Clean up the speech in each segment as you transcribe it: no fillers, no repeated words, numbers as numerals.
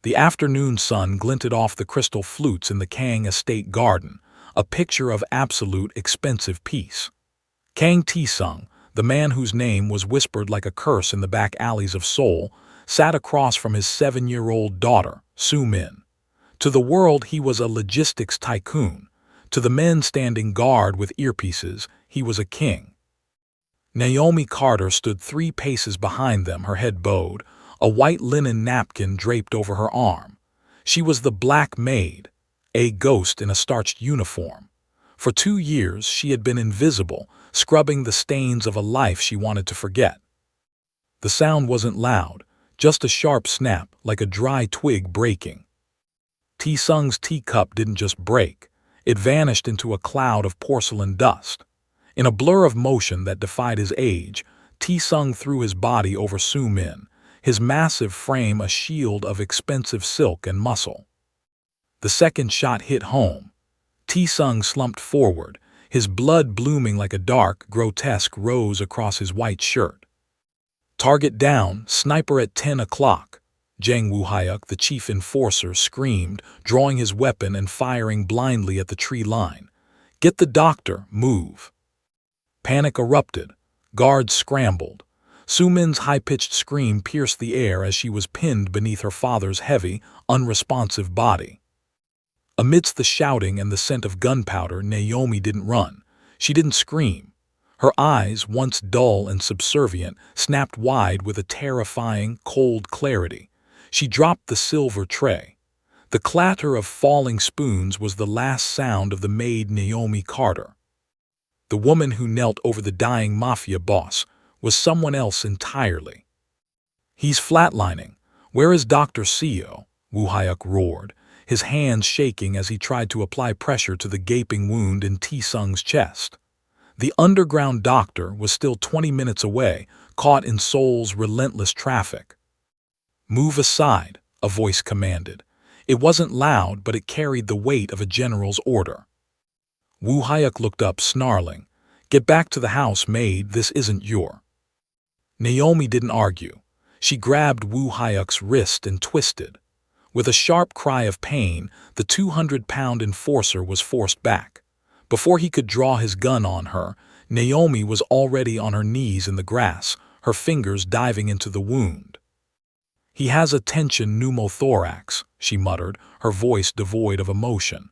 The afternoon sun glinted off the crystal flutes in the Kang estate garden, a picture of absolute expensive peace. Kang Taesung, the man whose name was whispered like a curse in the back alleys of Seoul, sat across from his 7-year-old daughter, Soo-min. To the world he was a logistics tycoon. To the men standing guard with earpieces, he was a king. Naomi Carter stood 3 paces behind them, her head bowed, a white linen napkin draped over her arm. She was the Black Maid, a ghost in a starched uniform. For 2 years she had been invisible, scrubbing the stains of a life she wanted to forget. The sound wasn't loud, just a sharp snap, like a dry twig breaking. Taesung's teacup didn't just break, it vanished into a cloud of porcelain dust. In a blur of motion that defied his age, Taesung threw his body over Soo-min, his massive frame a shield of expensive silk and muscle. The second shot hit home. Taesung slumped forward, his blood blooming like a dark, grotesque rose across his white shirt. "Target down, sniper at 10 o'clock. Jang Woo-hyuk, the chief enforcer, screamed, drawing his weapon and firing blindly at the tree line. "Get the doctor, move." Panic erupted. Guards scrambled. Soo-min's high-pitched scream pierced the air as she was pinned beneath her father's heavy, unresponsive body. Amidst the shouting and the scent of gunpowder, Naomi didn't run. She didn't scream. Her eyes, once dull and subservient, snapped wide with a terrifying, cold clarity. She dropped the silver tray. The clatter of falling spoons was the last sound of the maid Naomi Carter. The woman who knelt over the dying Mafia boss was someone else entirely. "He's flatlining. Where is Dr. Seo?" Woo-hyuk roared, his hands shaking as he tried to apply pressure to the gaping wound in Taesung's chest. The underground doctor was still 20 minutes away, caught in Seoul's relentless traffic. "Move aside," a voice commanded. It wasn't loud, but it carried the weight of a general's order. Woo-hyuk looked up, snarling, "Get back to the house, Maid, this isn't your..." Naomi didn't argue. She grabbed Woo-hyuk's wrist and twisted. With a sharp cry of pain, the 200-pound enforcer was forced back. Before he could draw his gun on her, Naomi was already on her knees in the grass, her fingers diving into the wound. "He has a tension pneumothorax," she muttered, her voice devoid of emotion.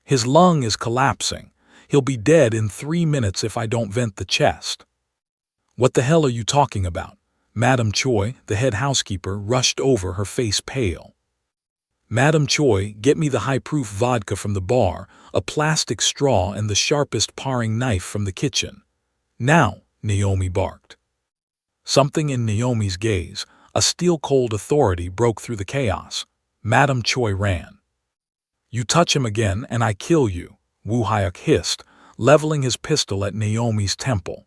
"His lung is collapsing. He'll be dead in 3 minutes if I don't vent the chest." "What the hell are you talking about?" Madam Choi, the head housekeeper, rushed over, her face pale. "Madam Choi, get me the high-proof vodka from the bar, a plastic straw and the sharpest paring knife from the kitchen. Now," Naomi barked. Something in Naomi's gaze, a steel-cold authority, broke through the chaos. Madam Choi ran. "You touch him again and I kill you," Woo-hyuk hissed, leveling his pistol at Naomi's temple.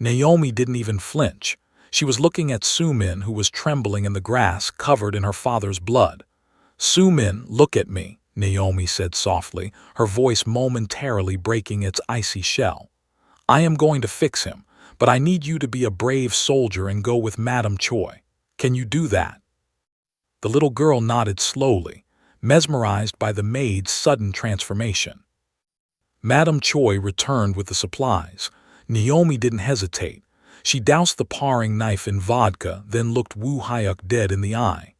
Naomi didn't even flinch. She was looking at Soo-min, who was trembling in the grass, covered in her father's blood. "Soo-min, look at me," Naomi said softly, her voice momentarily breaking its icy shell. "I am going to fix him, but I need you to be a brave soldier and go with Madam Choi. Can you do that?" The little girl nodded slowly, mesmerized by the maid's sudden transformation. Madam Choi returned with the supplies. Naomi didn't hesitate. She doused the paring knife in vodka, then looked Woo-hyuk dead in the eye.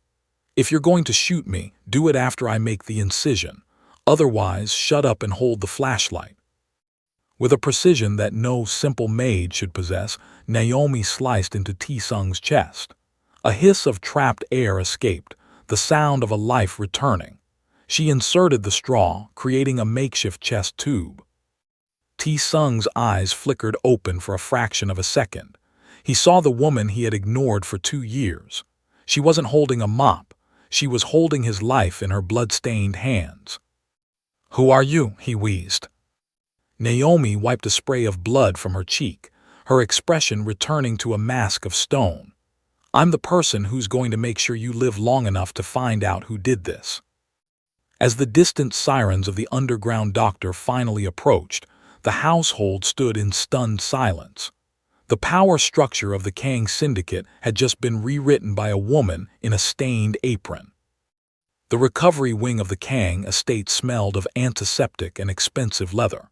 "If you're going to shoot me, do it after I make the incision. Otherwise, shut up and hold the flashlight." With a precision that no simple maid should possess, Naomi sliced into Taesung's chest. A hiss of trapped air escaped, the sound of a life returning. She inserted the straw, creating a makeshift chest tube. Taesung's eyes flickered open for a fraction of a second. He saw the woman he had ignored for 2 years. She wasn't holding a mop. She was holding his life in her blood-stained hands. "Who are you?" he wheezed. Naomi wiped a spray of blood from her cheek, her expression returning to a mask of stone. "I'm the person who's going to make sure you live long enough to find out who did this." As the distant sirens of the underground doctor finally approached, the household stood in stunned silence. The power structure of the Kang Syndicate had just been rewritten by a woman in a stained apron. The recovery wing of the Kang estate smelled of antiseptic and expensive leather.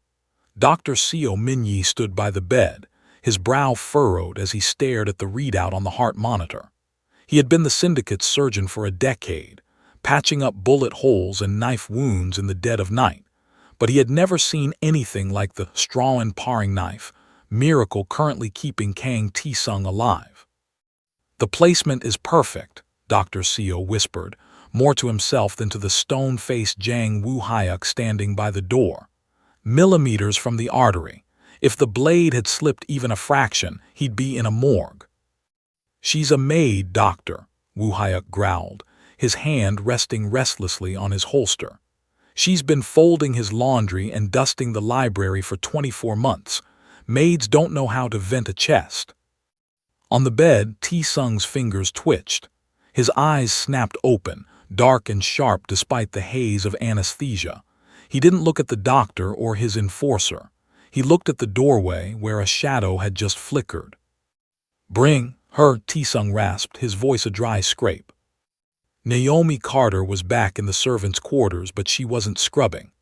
Dr. Seo Minyi stood by the bed, his brow furrowed as he stared at the readout on the heart monitor. He had been the syndicate's surgeon for a decade, patching up bullet holes and knife wounds in the dead of night, but he had never seen anything like the straw and paring knife miracle currently keeping Kang Taesung alive. "The placement is perfect," Dr. Seo whispered, more to himself than to the stone-faced Jang Woo-hyuk standing by the door. "Millimeters from the artery. If the blade had slipped even a fraction, he'd be in a morgue." "She's a maid, doctor," Woo-hyuk growled, his hand resting restlessly on his holster. "She's been folding his laundry and dusting the library for 24 months. Maids don't know how to vent a chest." On the bed, Taesung's fingers twitched. His eyes snapped open, dark and sharp despite the haze of anesthesia. He didn't look at the doctor or his enforcer. He looked at the doorway where a shadow had just flickered. "Bring her," Taesung rasped, his voice a dry scrape. Naomi Carter was back in the servants' quarters, but she wasn't scrubbing.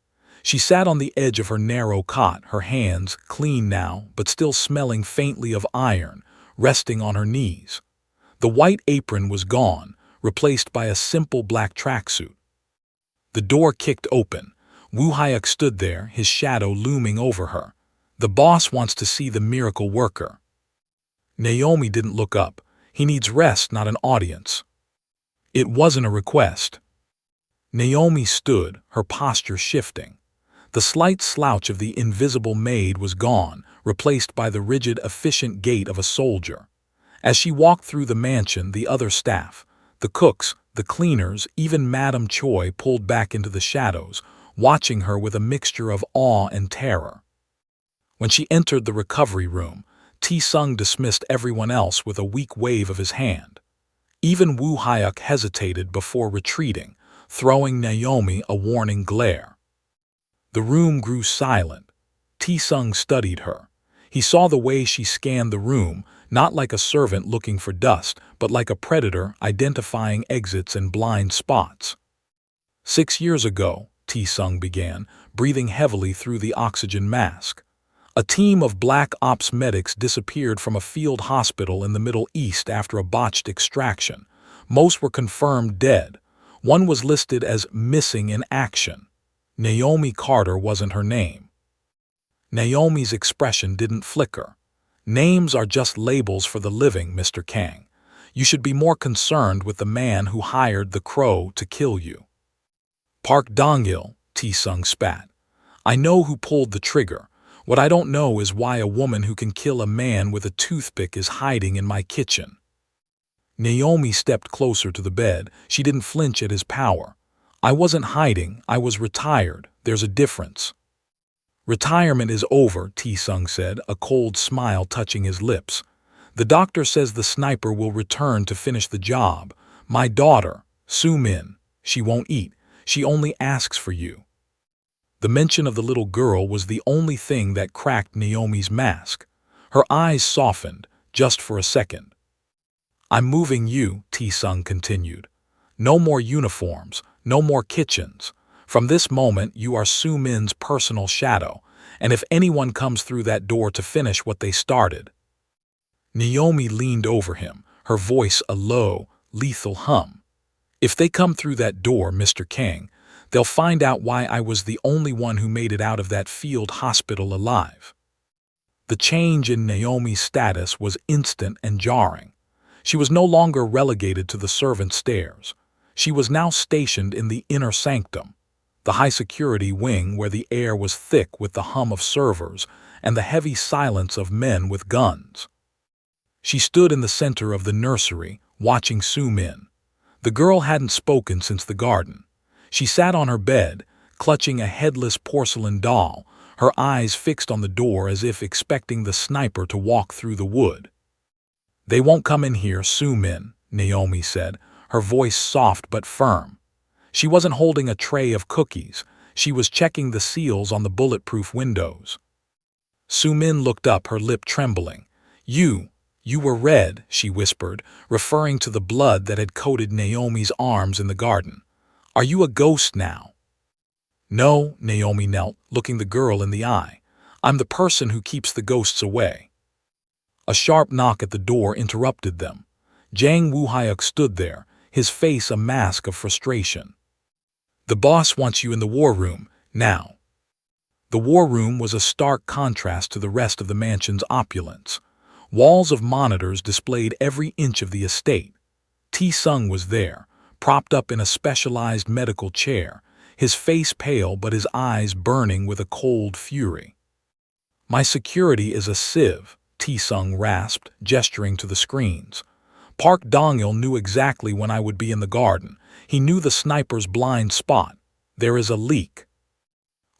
She sat on the edge of her narrow cot, her hands, clean now, but still smelling faintly of iron, resting on her knees. The white apron was gone, replaced by a simple black tracksuit. The door kicked open. Woo-hyuk stood there, his shadow looming over her. "The boss wants to see the miracle worker." Naomi didn't look up. "He needs rest, not an audience." It wasn't a request. Naomi stood, her posture shifting. The slight slouch of the invisible maid was gone, replaced by the rigid, efficient gait of a soldier. As she walked through the mansion, the other staff, the cooks, the cleaners, even Madame Choi pulled back into the shadows, watching her with a mixture of awe and terror. When she entered the recovery room, Taesung dismissed everyone else with a weak wave of his hand. Even Woo-hyuk hesitated before retreating, throwing Naomi a warning glare. The room grew silent. Taesung studied her. He saw the way she scanned the room, not like a servant looking for dust, but like a predator identifying exits and blind spots. 6 years ago, Taesung began, breathing heavily through the oxygen mask. A team of black ops medics disappeared from a field hospital in the Middle East after a botched extraction. Most were confirmed dead. One was listed as missing in action. Naomi Carter wasn't her name. Naomi's expression didn't flicker. "Names are just labels for the living, Mr. Kang. You should be more concerned with the man who hired the crow to kill you." "Park Dong-il," Taesung spat. "I know who pulled the trigger. What I don't know is why a woman who can kill a man with a toothpick is hiding in my kitchen." Naomi stepped closer to the bed. She didn't flinch at his power. "I wasn't hiding, I was retired. There's a difference." "Retirement is over," Taesung said, a cold smile touching his lips. "The doctor says the sniper will return to finish the job. My daughter, Soo-min, she won't eat. She only asks for you." The mention of the little girl was the only thing that cracked Naomi's mask. Her eyes softened, just for a second. "I'm moving you," Taesung continued. "No more uniforms, no more kitchens. From this moment you are Soo-min's personal shadow, and if anyone comes through that door to finish what they started." Naomi leaned over him, her voice a low, lethal hum. "If they come through that door, Mr. Kang, they'll find out why I was the only one who made it out of that field hospital alive." The change in Naomi's status was instant and jarring. She was no longer relegated to the servant stairs. She was now stationed in the inner sanctum, the high-security wing where the air was thick with the hum of servers and the heavy silence of men with guns. She stood in the center of the nursery, watching Soo-min. The girl hadn't spoken since the garden. She sat on her bed, clutching a headless porcelain doll, her eyes fixed on the door as if expecting the sniper to walk through the wood. "They won't come in here, Soo-min," Naomi said, her voice soft but firm. She wasn't holding a tray of cookies. She was checking the seals on the bulletproof windows. Soo-min looked up, her lip trembling. You were red," she whispered, referring to the blood that had coated Naomi's arms in the garden. Are you a ghost now? No, Naomi knelt, looking the girl in the eye. I'm the person who keeps the ghosts away. A sharp knock at the door interrupted them. Jang Woo-hyuk stood there, his face a mask of frustration. The boss wants you in the war room, now. The war room was a stark contrast to the rest of the mansion's opulence. Walls of monitors displayed every inch of the estate. T-Sung was there, propped up in a specialized medical chair, his face pale but his eyes burning with a cold fury. My security is a sieve, T-Sung rasped, gesturing to the screens. Park Dong-il knew exactly when I would be in the garden. He knew the sniper's blind spot. There is a leak.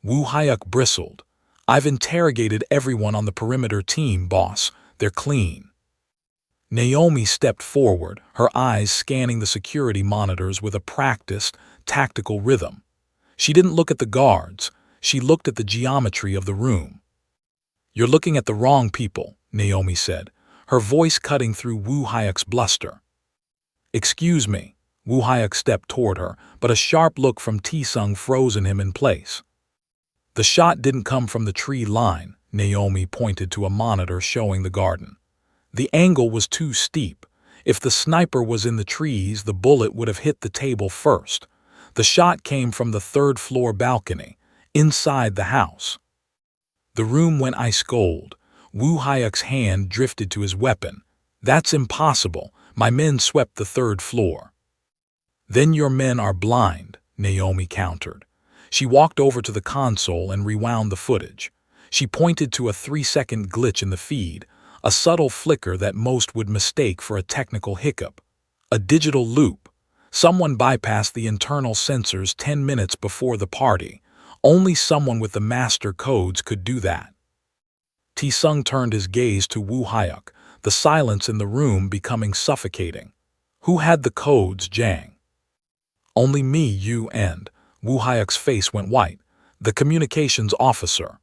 Woo-hyuk bristled. I've interrogated everyone on the perimeter team, boss. They're clean. Naomi stepped forward, her eyes scanning the security monitors with a practiced, tactical rhythm. She didn't look at the guards. She looked at the geometry of the room. You're looking at the wrong people, Naomi said, her voice cutting through Woo-hyuk's bluster. Excuse me. Woo-hyuk stepped toward her, but a sharp look from T-Sung frozen him in place. The shot didn't come from the tree line, Naomi pointed to a monitor showing the garden. The angle was too steep. If the sniper was in the trees, the bullet would have hit the table first. The shot came from the third-floor balcony, inside the house. The room went ice cold. Woo-hyuk's hand drifted to his weapon. That's impossible. My men swept the third floor. Then your men are blind, Naomi countered. She walked over to the console and rewound the footage. She pointed to a 3-second glitch in the feed, a subtle flicker that most would mistake for a technical hiccup. A digital loop. Someone bypassed the internal sensors 10 minutes before the party. Only someone with the master codes could do that. T-Sung turned his gaze to Woo-hyuk, the silence in the room becoming suffocating. Who had the codes, Jang? Only me, you, and Woo-hyuk's face went white. The communications officer.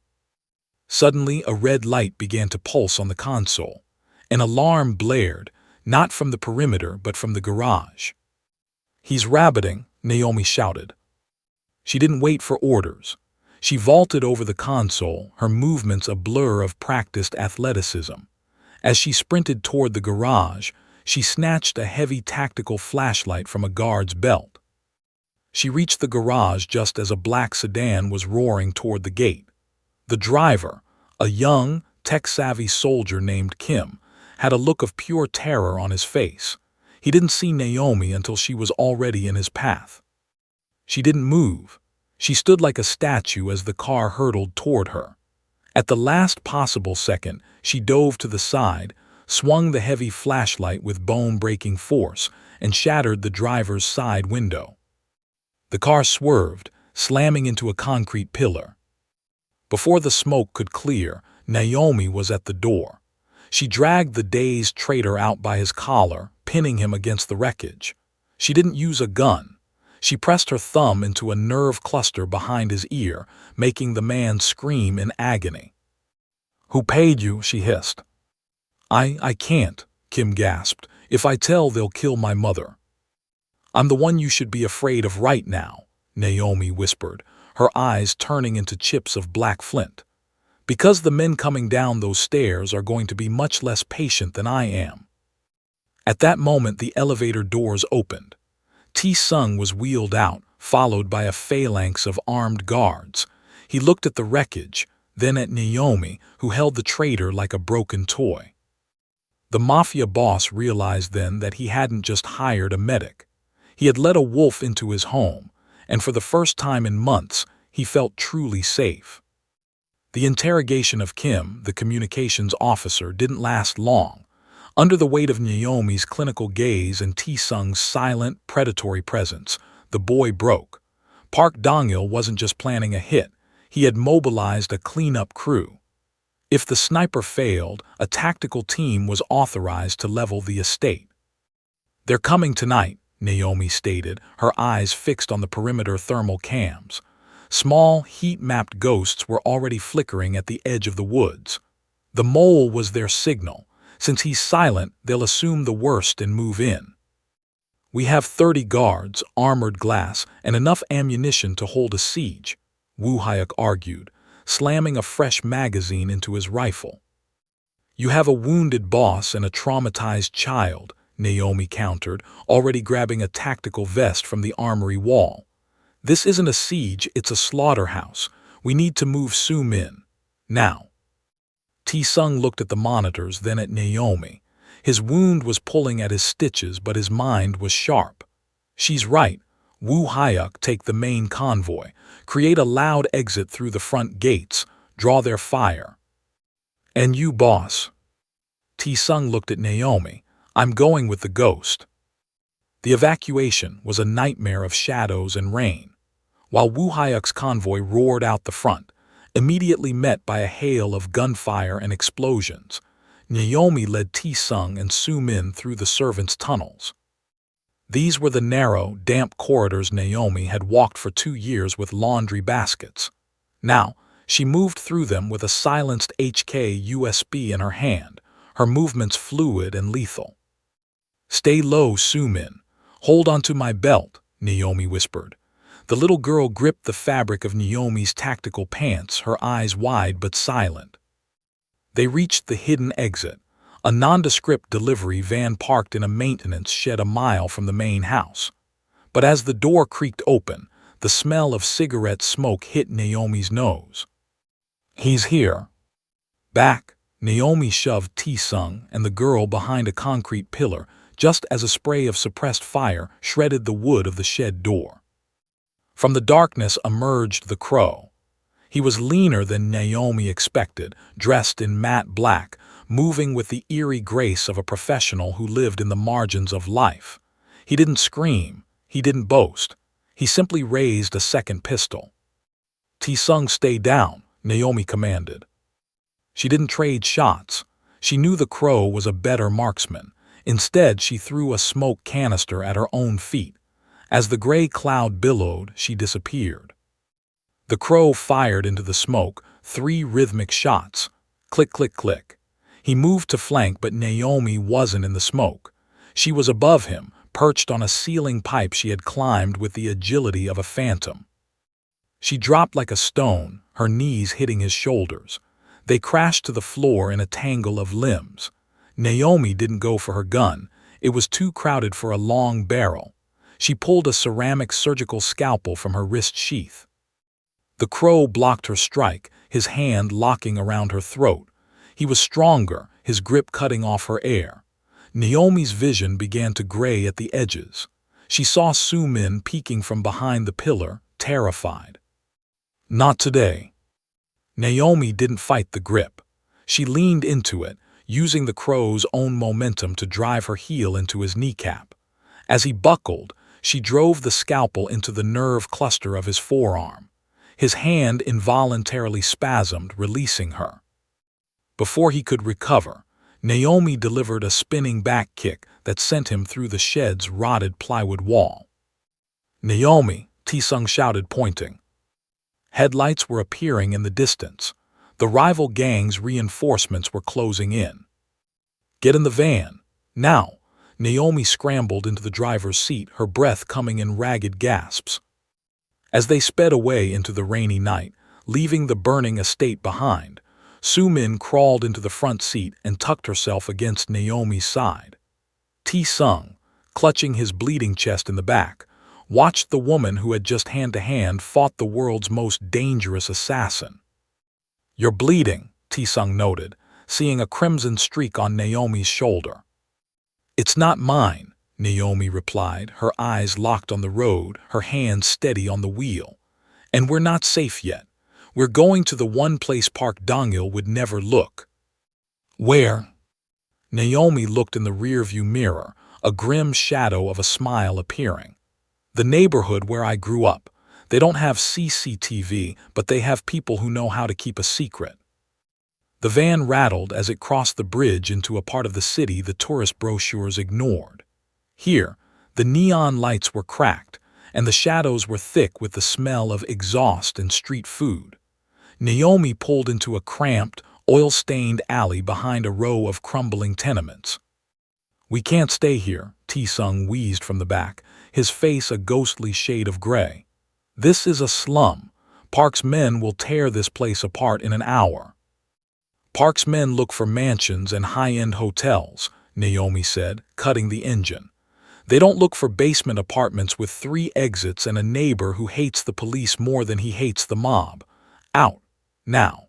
Suddenly, a red light began to pulse on the console. An alarm blared, not from the perimeter but from the garage. He's rabbiting, Naomi shouted. She didn't wait for orders. She vaulted over the console, her movements a blur of practiced athleticism. As she sprinted toward the garage, she snatched a heavy tactical flashlight from a guard's belt. She reached the garage just as a black sedan was roaring toward the gate. The driver, a young, tech-savvy soldier named Kim, had a look of pure terror on his face. He didn't see Naomi until she was already in his path. She didn't move. She stood like a statue as the car hurtled toward her. At the last possible second, she dove to the side, swung the heavy flashlight with bone-breaking force, and shattered the driver's side window. The car swerved, slamming into a concrete pillar. Before the smoke could clear, Naomi was at the door. She dragged the dazed traitor out by his collar, pinning him against the wreckage. She didn't use a gun. She pressed her thumb into a nerve cluster behind his ear, making the man scream in agony. Who paid you? She hissed. I can't, Kim gasped. If I tell, they'll kill my mother. I'm the one you should be afraid of right now, Naomi whispered, her eyes turning into chips of black flint. Because the men coming down those stairs are going to be much less patient than I am. At that moment, the elevator doors opened. T-Sung was wheeled out, followed by a phalanx of armed guards. He looked at the wreckage, then at Naomi, who held the traitor like a broken toy. The Mafia boss realized then that he hadn't just hired a medic. He had let a wolf into his home, and for the first time in months, he felt truly safe. The interrogation of Kim, the communications officer, didn't last long. Under the weight of Naomi's clinical gaze and T-Sung's silent, predatory presence, the boy broke. Park Dong-il wasn't just planning a hit, he had mobilized a cleanup crew. If the sniper failed, a tactical team was authorized to level the estate. They're coming tonight, Naomi stated, her eyes fixed on the perimeter thermal cams. Small, heat-mapped ghosts were already flickering at the edge of the woods. The mole was their signal. Since he's silent, they'll assume the worst and move in. We have 30 guards, armored glass, and enough ammunition to hold a siege, Wu Hyuk argued, slamming a fresh magazine into his rifle. You have a wounded boss and a traumatized child, Naomi countered, already grabbing a tactical vest from the armory wall. This isn't a siege, it's a slaughterhouse. We need to move Su-min. Now. Tae-sung looked at the monitors, then at Naomi. His wound was pulling at his stitches, but his mind was sharp. She's right. Wu Hyuk, take the main convoy. Create a loud exit through the front gates. Draw their fire. And you, boss. Tae-sung looked at Naomi. I'm going with the ghost. The evacuation was a nightmare of shadows and rain. While Wu Hyuk's convoy roared out the front, immediately met by a hail of gunfire and explosions, Naomi led Tae-sung and Su-min through the servants' tunnels. These were the narrow, damp corridors Naomi had walked for 2 years with laundry baskets. Now, she moved through them with a silenced HK-USB in her hand, her movements fluid and lethal. Stay low, Su-min. Hold onto my belt, Naomi whispered. The little girl gripped the fabric of Naomi's tactical pants, her eyes wide but silent. They reached the hidden exit, a nondescript delivery van parked in a maintenance shed a mile from the main house. But as the door creaked open, the smell of cigarette smoke hit Naomi's nose. He's here. Back, Naomi shoved Tae-sung and the girl behind a concrete pillar just as a spray of suppressed fire shredded the wood of the shed door. From the darkness emerged the Crow. He was leaner than Naomi expected, dressed in matte black, moving with the eerie grace of a professional who lived in the margins of life. He didn't scream, he didn't boast. He simply raised a second pistol. Tae-sung, stay down, Naomi commanded. She didn't trade shots. She knew the Crow was a better marksman. Instead, she threw a smoke canister at her own feet. As the gray cloud billowed, she disappeared. The Crow fired into the smoke, 3 rhythmic shots. Click, click, click. He moved to flank, but Naomi wasn't in the smoke. She was above him, perched on a ceiling pipe she had climbed with the agility of a phantom. She dropped like a stone, her knees hitting his shoulders. They crashed to the floor in a tangle of limbs. Naomi didn't go for her gun. It was too crowded for a long barrel. She pulled a ceramic surgical scalpel from her wrist sheath. The Crow blocked her strike, his hand locking around her throat. He was stronger, his grip cutting off her air. Naomi's vision began to gray at the edges. She saw Su-min peeking from behind the pillar, terrified. Not today. Naomi didn't fight the grip. She leaned into it, using the Crow's own momentum to drive her heel into his kneecap. As he buckled, she drove the scalpel into the nerve cluster of his forearm. His hand involuntarily spasmed, releasing her. Before he could recover, Naomi delivered a spinning back kick that sent him through the shed's rotted plywood wall. Naomi, Tae-sung shouted, pointing. Headlights were appearing in the distance. The rival gang's reinforcements were closing in. Get in the van. Now. Naomi scrambled into the driver's seat, her breath coming in ragged gasps. As they sped away into the rainy night, leaving the burning estate behind, Su-min crawled into the front seat and tucked herself against Naomi's side. Tae-sung, clutching his bleeding chest in the back, watched the woman who had just hand-to-hand fought the world's most dangerous assassin. You're bleeding, Tae-sung noted, seeing a crimson streak on Naomi's shoulder. It's not mine, Naomi replied, her eyes locked on the road, her hands steady on the wheel. And we're not safe yet. We're going to the one place Park Dong-il would never look. Where? Naomi looked in the rearview mirror, a grim shadow of a smile appearing. The neighborhood where I grew up. They don't have CCTV, but they have people who know how to keep a secret. The van rattled as it crossed the bridge into a part of the city the tourist brochures ignored. Here, the neon lights were cracked, and the shadows were thick with the smell of exhaust and street food. Naomi pulled into a cramped, oil-stained alley behind a row of crumbling tenements. We can't stay here, T-Sung wheezed from the back, his face a ghostly shade of gray. This is a slum. Park's men will tear this place apart in an hour. Park's men look for mansions and high-end hotels, Naomi said, cutting the engine. They don't look for basement apartments with 3 exits and a neighbor who hates the police more than he hates the mob. Out. Now.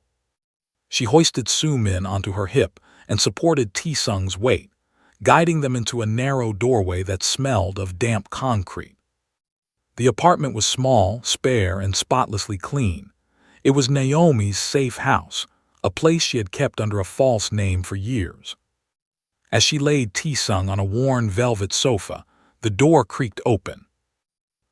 She hoisted Soo-min onto her hip and supported T-Sung's weight, guiding them into a narrow doorway that smelled of damp concrete. The apartment was small, spare, and spotlessly clean. It was Naomi's safe house, a place she had kept under a false name for years. As she laid T-Sung on a worn velvet sofa, the door creaked open.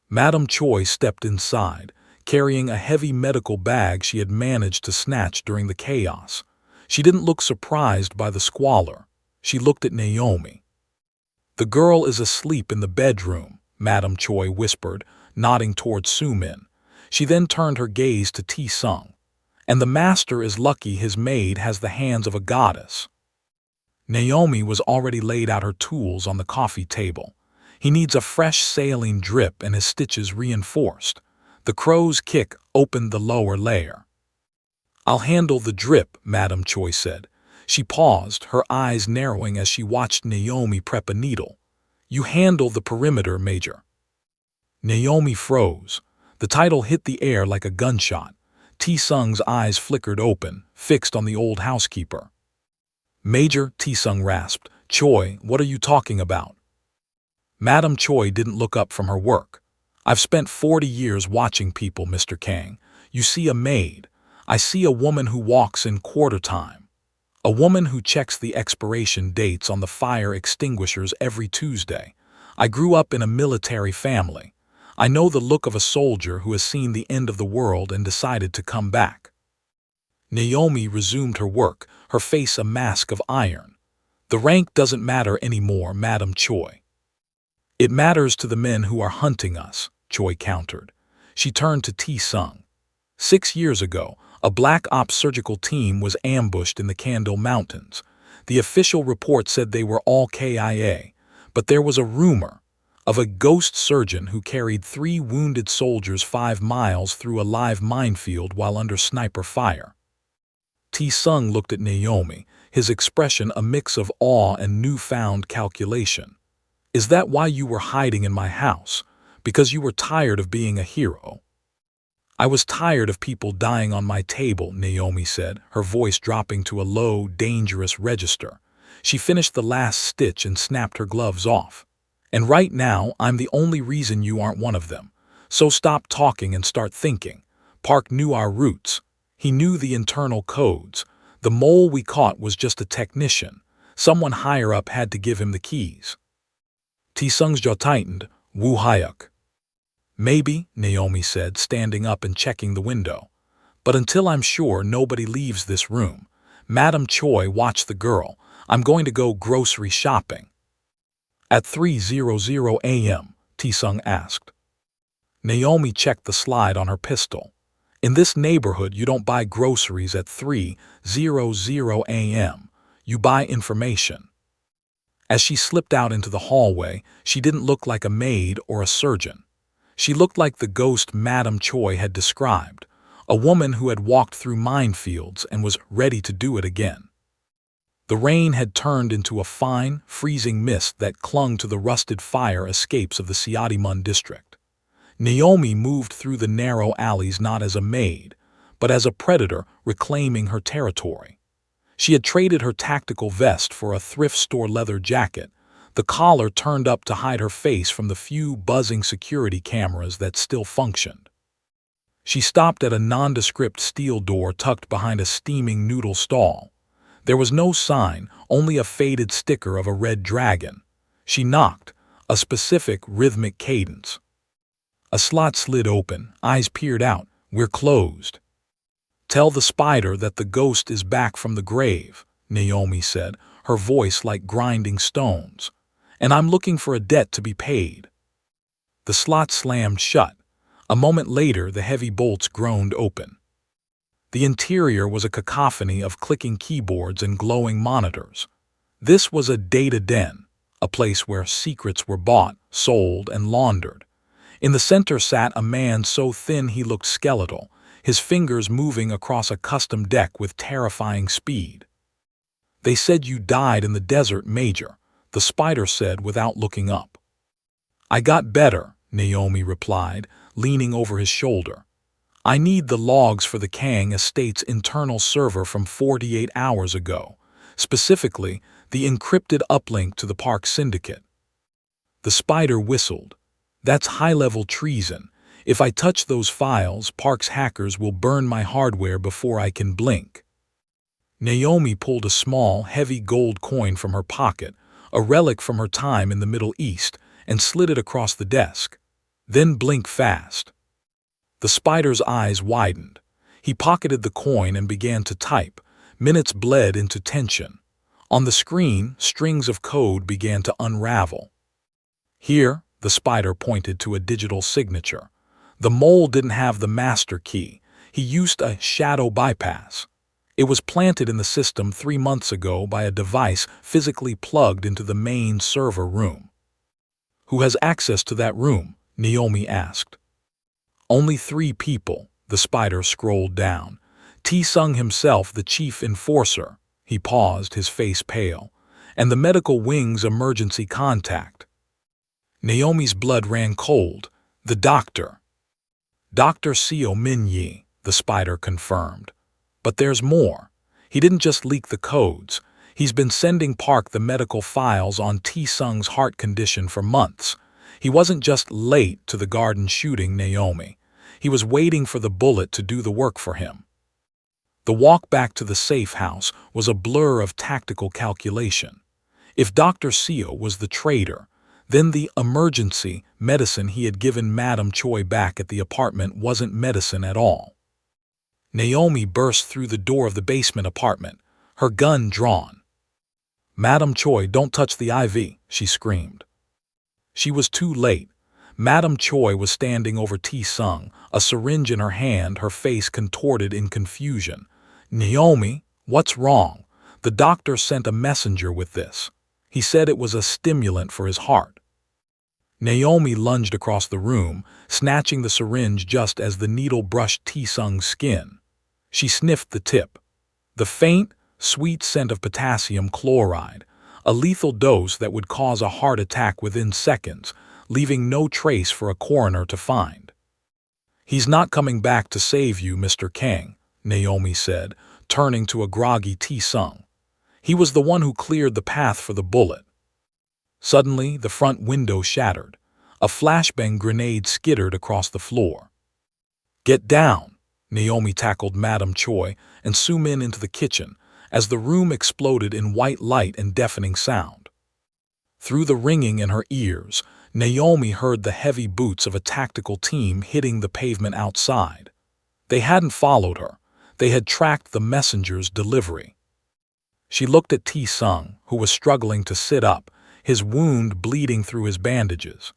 Madame Choi stepped inside, carrying a heavy medical bag she had managed to snatch during the chaos. She didn't look surprised by the squalor. She looked at Naomi. "The girl is asleep in the bedroom," Madame Choi whispered, nodding toward Soo-min. She then turned her gaze to T-Sung. "And the master is lucky his maid has the hands of a goddess." Naomi was already laid out her tools on the coffee table. He needs a fresh saline drip and his stitches reinforced. The crow's kick opened the lower layer. "I'll handle the drip," Madame Choi said. She paused, her eyes narrowing as she watched Naomi prep a needle. "You handle the perimeter, Major." Naomi froze. The title hit the air like a gunshot. T-Sung's eyes flickered open, fixed on the old housekeeper. "Major," T-Sung rasped, "Choi, what are you talking about?" Madame Choi didn't look up from her work. "I've spent 40 years watching people, Mr. Kang. You see a maid. I see a woman who walks in quarter time. A woman who checks the expiration dates on the fire extinguishers every Tuesday. I grew up in a military family. I know the look of a soldier who has seen the end of the world and decided to come back." Naomi resumed her work, her face a mask of iron. "The rank doesn't matter anymore, Madame Choi." "It matters to the men who are hunting us," Choi countered. She turned to T-Sung. 6 years ago, a Black Ops surgical team was ambushed in the Kandil Mountains. The official report said they were all KIA, but there was a rumor of a ghost surgeon who carried 3 wounded soldiers 5 miles through a live minefield while under sniper fire. T-Sung looked at Naomi, his expression a mix of awe and newfound calculation. "Is that why you were hiding in my house? Because you were tired of being a hero?" "I was tired of people dying on my table," Naomi said, her voice dropping to a low, dangerous register. She finished the last stitch and snapped her gloves off. "And right now, I'm the only reason you aren't one of them. So stop talking and start thinking." Park knew our roots. He knew the internal codes. The mole we caught was just a technician. Someone higher up had to give him the keys. T-Sung's jaw tightened. "Woo Hyuk." "Maybe," Naomi said, standing up and checking the window. "But until I'm sure nobody leaves this room." Madame Choi watched the girl. "I'm going to go grocery shopping." "At 3:00 a.m., T-Sung asked. Naomi checked the slide on her pistol. "In this neighborhood, you don't buy groceries at 3:00 a.m. You buy information." As she slipped out into the hallway, she didn't look like a maid or a surgeon. She looked like the ghost Madame Choi had described, a woman who had walked through minefields and was ready to do it again. The rain had turned into a fine, freezing mist that clung to the rusted fire escapes of the Siadimun district. Naomi moved through the narrow alleys not as a maid, but as a predator reclaiming her territory. She had traded her tactical vest for a thrift store leather jacket, the collar turned up to hide her face from the few buzzing security cameras that still functioned. She stopped at a nondescript steel door tucked behind a steaming noodle stall. There was no sign, only a faded sticker of a red dragon. She knocked, a specific rhythmic cadence. A slot slid open, eyes peered out. "We're closed." "Tell the spider that the ghost is back from the grave," Naomi said, her voice like grinding stones. "And I'm looking for a debt to be paid." The slot slammed shut. A moment later, the heavy bolts groaned open. The interior was a cacophony of clicking keyboards and glowing monitors. This was a data den, a place where secrets were bought, sold, and laundered. In the center sat a man so thin he looked skeletal, his fingers moving across a custom deck with terrifying speed. "They said you died in the desert, Major," the spider said without looking up. "I got better," Naomi replied, leaning over his shoulder. "I need the logs for the Kang Estate's internal server from 48 hours ago, specifically the encrypted uplink to the park syndicate." The spider whistled. "That's high-level treason. If I touch those files, Park's hackers will burn my hardware before I can blink." Naomi pulled a small, heavy gold coin from her pocket, a relic from her time in the Middle East, and slid it across the desk. "Then blink fast." The spider's eyes widened. He pocketed the coin and began to type. Minutes bled into tension. On the screen, strings of code began to unravel. "Here," the spider pointed to a digital signature. "The mole didn't have the master key. He used a shadow bypass. It was planted in the system 3 months ago by a device physically plugged into the main server room." "Who has access to that room?" Naomi asked. "Only 3 people," the spider scrolled down. "T-Sung himself, the chief enforcer," he paused, his face pale, "and the medical wing's emergency contact." Naomi's blood ran cold. "The doctor." "Dr. Seo Min-yi," the spider confirmed. "But there's more. He didn't just leak the codes. He's been sending Park the medical files on T-Sung's heart condition for months. He wasn't just late to the garden shooting, Naomi. He was waiting for the bullet to do the work for him." The walk back to the safe house was a blur of tactical calculation. If Dr. Seo was the traitor, then the emergency medicine he had given Madame Choi back at the apartment wasn't medicine at all. Naomi burst through the door of the basement apartment, her gun drawn. "Madame Choi, don't touch the IV," she screamed. She was too late. Madame Choi was standing over T-Sung, a syringe in her hand, her face contorted in confusion. "Naomi, what's wrong? The doctor sent a messenger with this. He said it was a stimulant for his heart." Naomi lunged across the room, snatching the syringe just as the needle brushed T-Sung's skin. She sniffed the tip. The faint, sweet scent of potassium chloride, a lethal dose that would cause a heart attack within seconds, leaving no trace for a coroner to find. "He's not coming back to save you, Mr. Kang," Naomi said, turning to a groggy T-Sung. "He was the one who cleared the path for the bullet." Suddenly, the front window shattered. A flashbang grenade skittered across the floor. "Get down!" Naomi tackled Madame Choi and Su Min into the kitchen as the room exploded in white light and deafening sound. Through the ringing in her ears, Naomi heard the heavy boots of a tactical team hitting the pavement outside. They hadn't followed her. They had tracked the messenger's delivery. She looked at T-Sung, who was struggling to sit up, his wound bleeding through his bandages.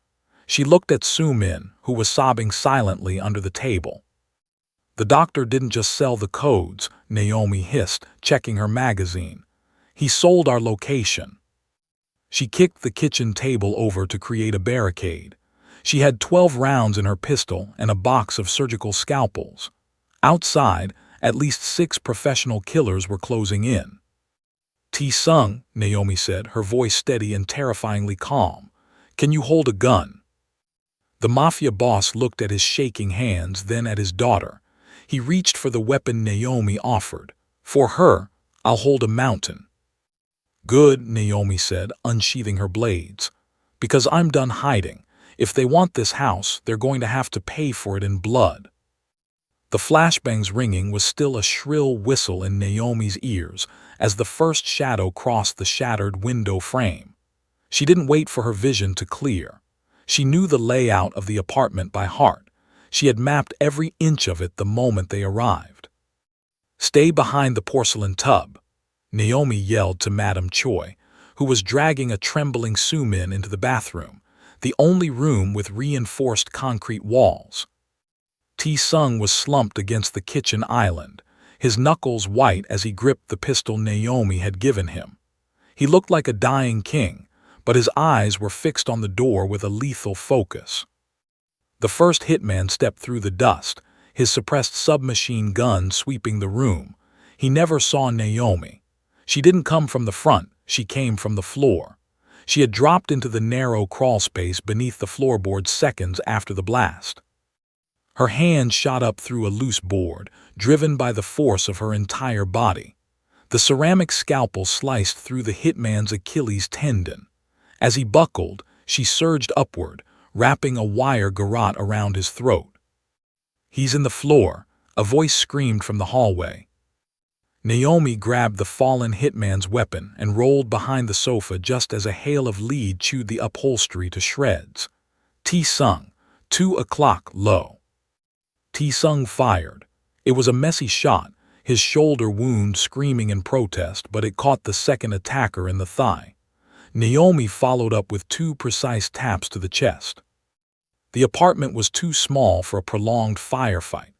She looked at Su Min, who was sobbing silently under the table. "The doctor didn't just sell the codes," Naomi hissed, checking her magazine. "He sold our location." She kicked the kitchen table over to create a barricade. She had 12 rounds in her pistol and a box of surgical scalpels. Outside, at least 6 professional killers were closing in. "T-Sung," Naomi said, her voice steady and terrifyingly calm. "Can you hold a gun?" The Mafia boss looked at his shaking hands, then at his daughter. He reached for the weapon Naomi offered. "For her, I'll hold a mountain." "Good," Naomi said, unsheathing her blades. "Because I'm done hiding. If they want this house, they're going to have to pay for it in blood." The flashbang's ringing was still a shrill whistle in Naomi's ears as the first shadow crossed the shattered window frame. She didn't wait for her vision to clear. She knew the layout of the apartment by heart. She had mapped every inch of it the moment they arrived. "Stay behind the porcelain tub," Naomi yelled to Madame Choi, who was dragging a trembling Su Min into the bathroom, the only room with reinforced concrete walls. T-Sung was slumped against the kitchen island, his knuckles white as he gripped the pistol Naomi had given him. He looked like a dying king, but his eyes were fixed on the door with a lethal focus. The first hitman stepped through the dust, his suppressed submachine gun sweeping the room. He never saw Naomi. She didn't come from the front, she came from the floor. She had dropped into the narrow crawl space beneath the floorboard seconds after the blast. Her hand shot up through a loose board, driven by the force of her entire body. The ceramic scalpel sliced through the hitman's Achilles tendon. As he buckled, she surged upward, wrapping a wire garrote around his throat. "He's in the floor," a voice screamed from the hallway. Naomi grabbed the fallen hitman's weapon and rolled behind the sofa just as a hail of lead chewed the upholstery to shreds. T-Sung, 2 o'clock low. T-Sung fired. It was a messy shot, his shoulder wound screaming in protest, but it caught the second attacker in the thigh. Naomi followed up with 2 precise taps to the chest. The apartment was too small for a prolonged firefight.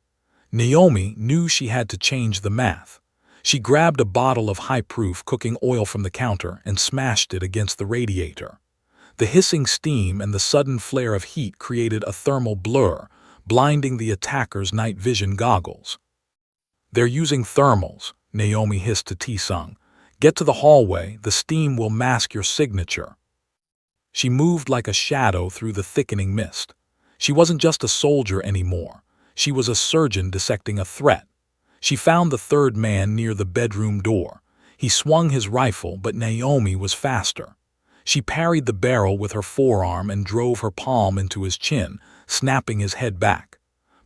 Naomi knew she had to change the math. She grabbed a bottle of high-proof cooking oil from the counter and smashed it against the radiator. The hissing steam and the sudden flare of heat created a thermal blur, blinding the attacker's night vision goggles. "They're using thermals," Naomi hissed to T-Sung. "Get to the hallway, the steam will mask your signature." She moved like a shadow through the thickening mist. She wasn't just a soldier anymore. She was a surgeon dissecting a threat. She found the third man near the bedroom door. He swung his rifle, but Naomi was faster. She parried the barrel with her forearm and drove her palm into his chin, snapping his head back.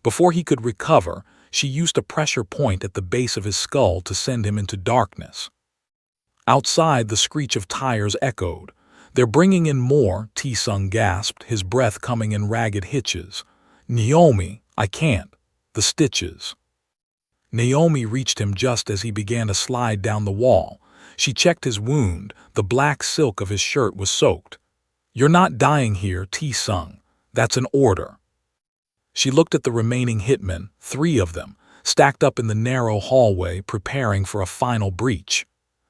Before he could recover, she used a pressure point at the base of his skull to send him into darkness. Outside, the screech of tires echoed. "They're bringing in more," T-Sung gasped, his breath coming in ragged hitches. "Naomi, I can't. The stitches." Naomi reached him just as he began to slide down the wall. She checked his wound. The black silk of his shirt was soaked. "You're not dying here, T-Sung. That's an order." She looked at the remaining hitmen, 3 of them, stacked up in the narrow hallway preparing for a final breach.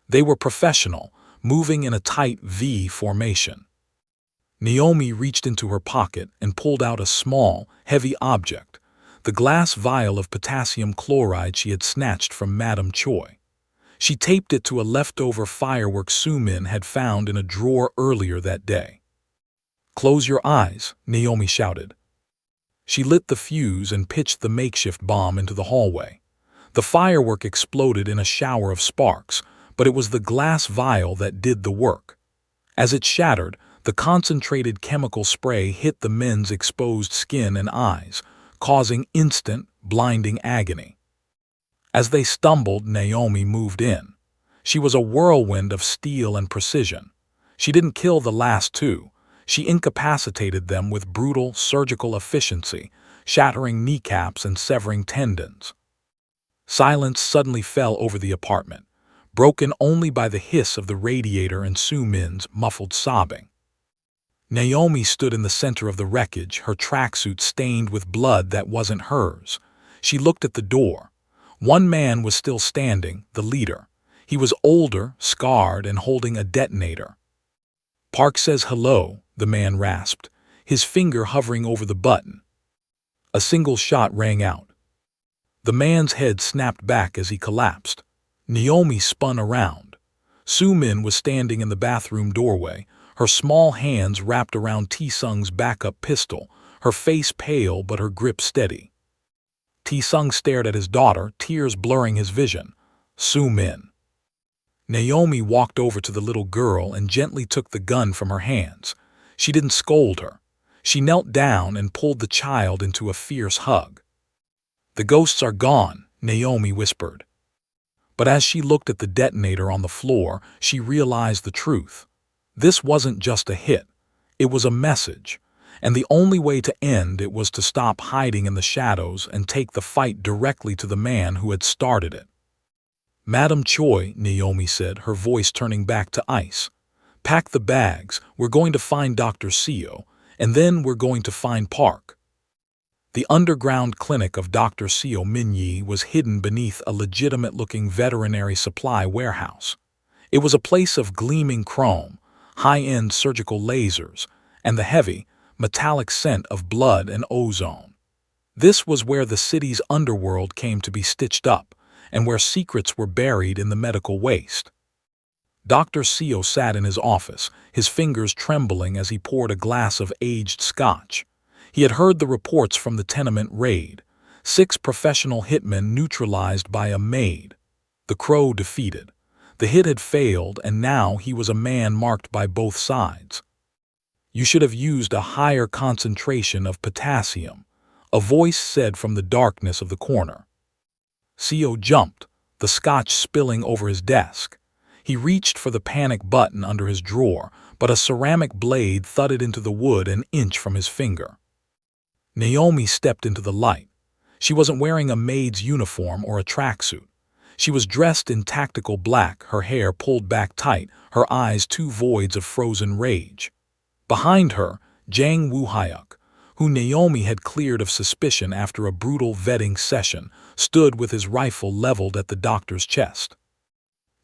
They were professional, moving in a tight V formation. Naomi reached into her pocket and pulled out a small, heavy object, the glass vial of potassium chloride she had snatched from Madame Choi. She taped it to a leftover firework Su-min had found in a drawer earlier that day. "Close your eyes," Naomi shouted. She lit the fuse and pitched the makeshift bomb into the hallway. The firework exploded in a shower of sparks, but it was the glass vial that did the work. As it shattered, the concentrated chemical spray hit the men's exposed skin and eyes, causing instant, blinding agony. As they stumbled, Naomi moved in. She was a whirlwind of steel and precision. She didn't kill the last 2. She incapacitated them with brutal surgical efficiency, shattering kneecaps and severing tendons. Silence suddenly fell over the apartment, broken only by the hiss of the radiator and Su-min's muffled sobbing. Naomi stood in the center of the wreckage, her tracksuit stained with blood that wasn't hers. She looked at the door. One man was still standing, the leader. He was older, scarred, and holding a detonator. "Park says hello," the man rasped, his finger hovering over the button. A single shot rang out. The man's head snapped back as he collapsed. Naomi spun around. Su-min was standing in the bathroom doorway, her small hands wrapped around T-Sung's backup pistol, her face pale but her grip steady. T-Sung stared at his daughter, tears blurring his vision. "Su-min." Naomi walked over to the little girl and gently took the gun from her hands. She didn't scold her. She knelt down and pulled the child into a fierce hug. "The ghosts are gone," Naomi whispered. But as she looked at the detonator on the floor, she realized the truth. This wasn't just a hit. It was a message. And the only way to end it was to stop hiding in the shadows and take the fight directly to the man who had started it. "Madame Choi," Naomi said, her voice turning back to ice. "Pack the bags. We're going to find Dr. Seo, and then we're going to find Park." The underground clinic of Dr. Seo Min-yi was hidden beneath a legitimate-looking veterinary supply warehouse. It was a place of gleaming chrome, high-end surgical lasers, and the heavy, metallic scent of blood and ozone. This was where the city's underworld came to be stitched up, and where secrets were buried in the medical waste. Dr. Seo sat in his office, his fingers trembling as he poured a glass of aged scotch. He had heard the reports from the tenement raid. 6 professional hitmen neutralized by a Maid. The Crow defeated. The hit had failed, and now he was a man marked by both sides. "You should have used a higher concentration of potassium," a voice said from the darkness of the corner. Seo jumped, the scotch spilling over his desk. He reached for the panic button under his drawer, but a ceramic blade thudded into the wood an inch from his finger. Naomi stepped into the light. She wasn't wearing a maid's uniform or a tracksuit. She was dressed in tactical black, her hair pulled back tight, her eyes 2 voids of frozen rage. Behind her, Jang Woo-hyuk, who Naomi had cleared of suspicion after a brutal vetting session, stood with his rifle leveled at the doctor's chest.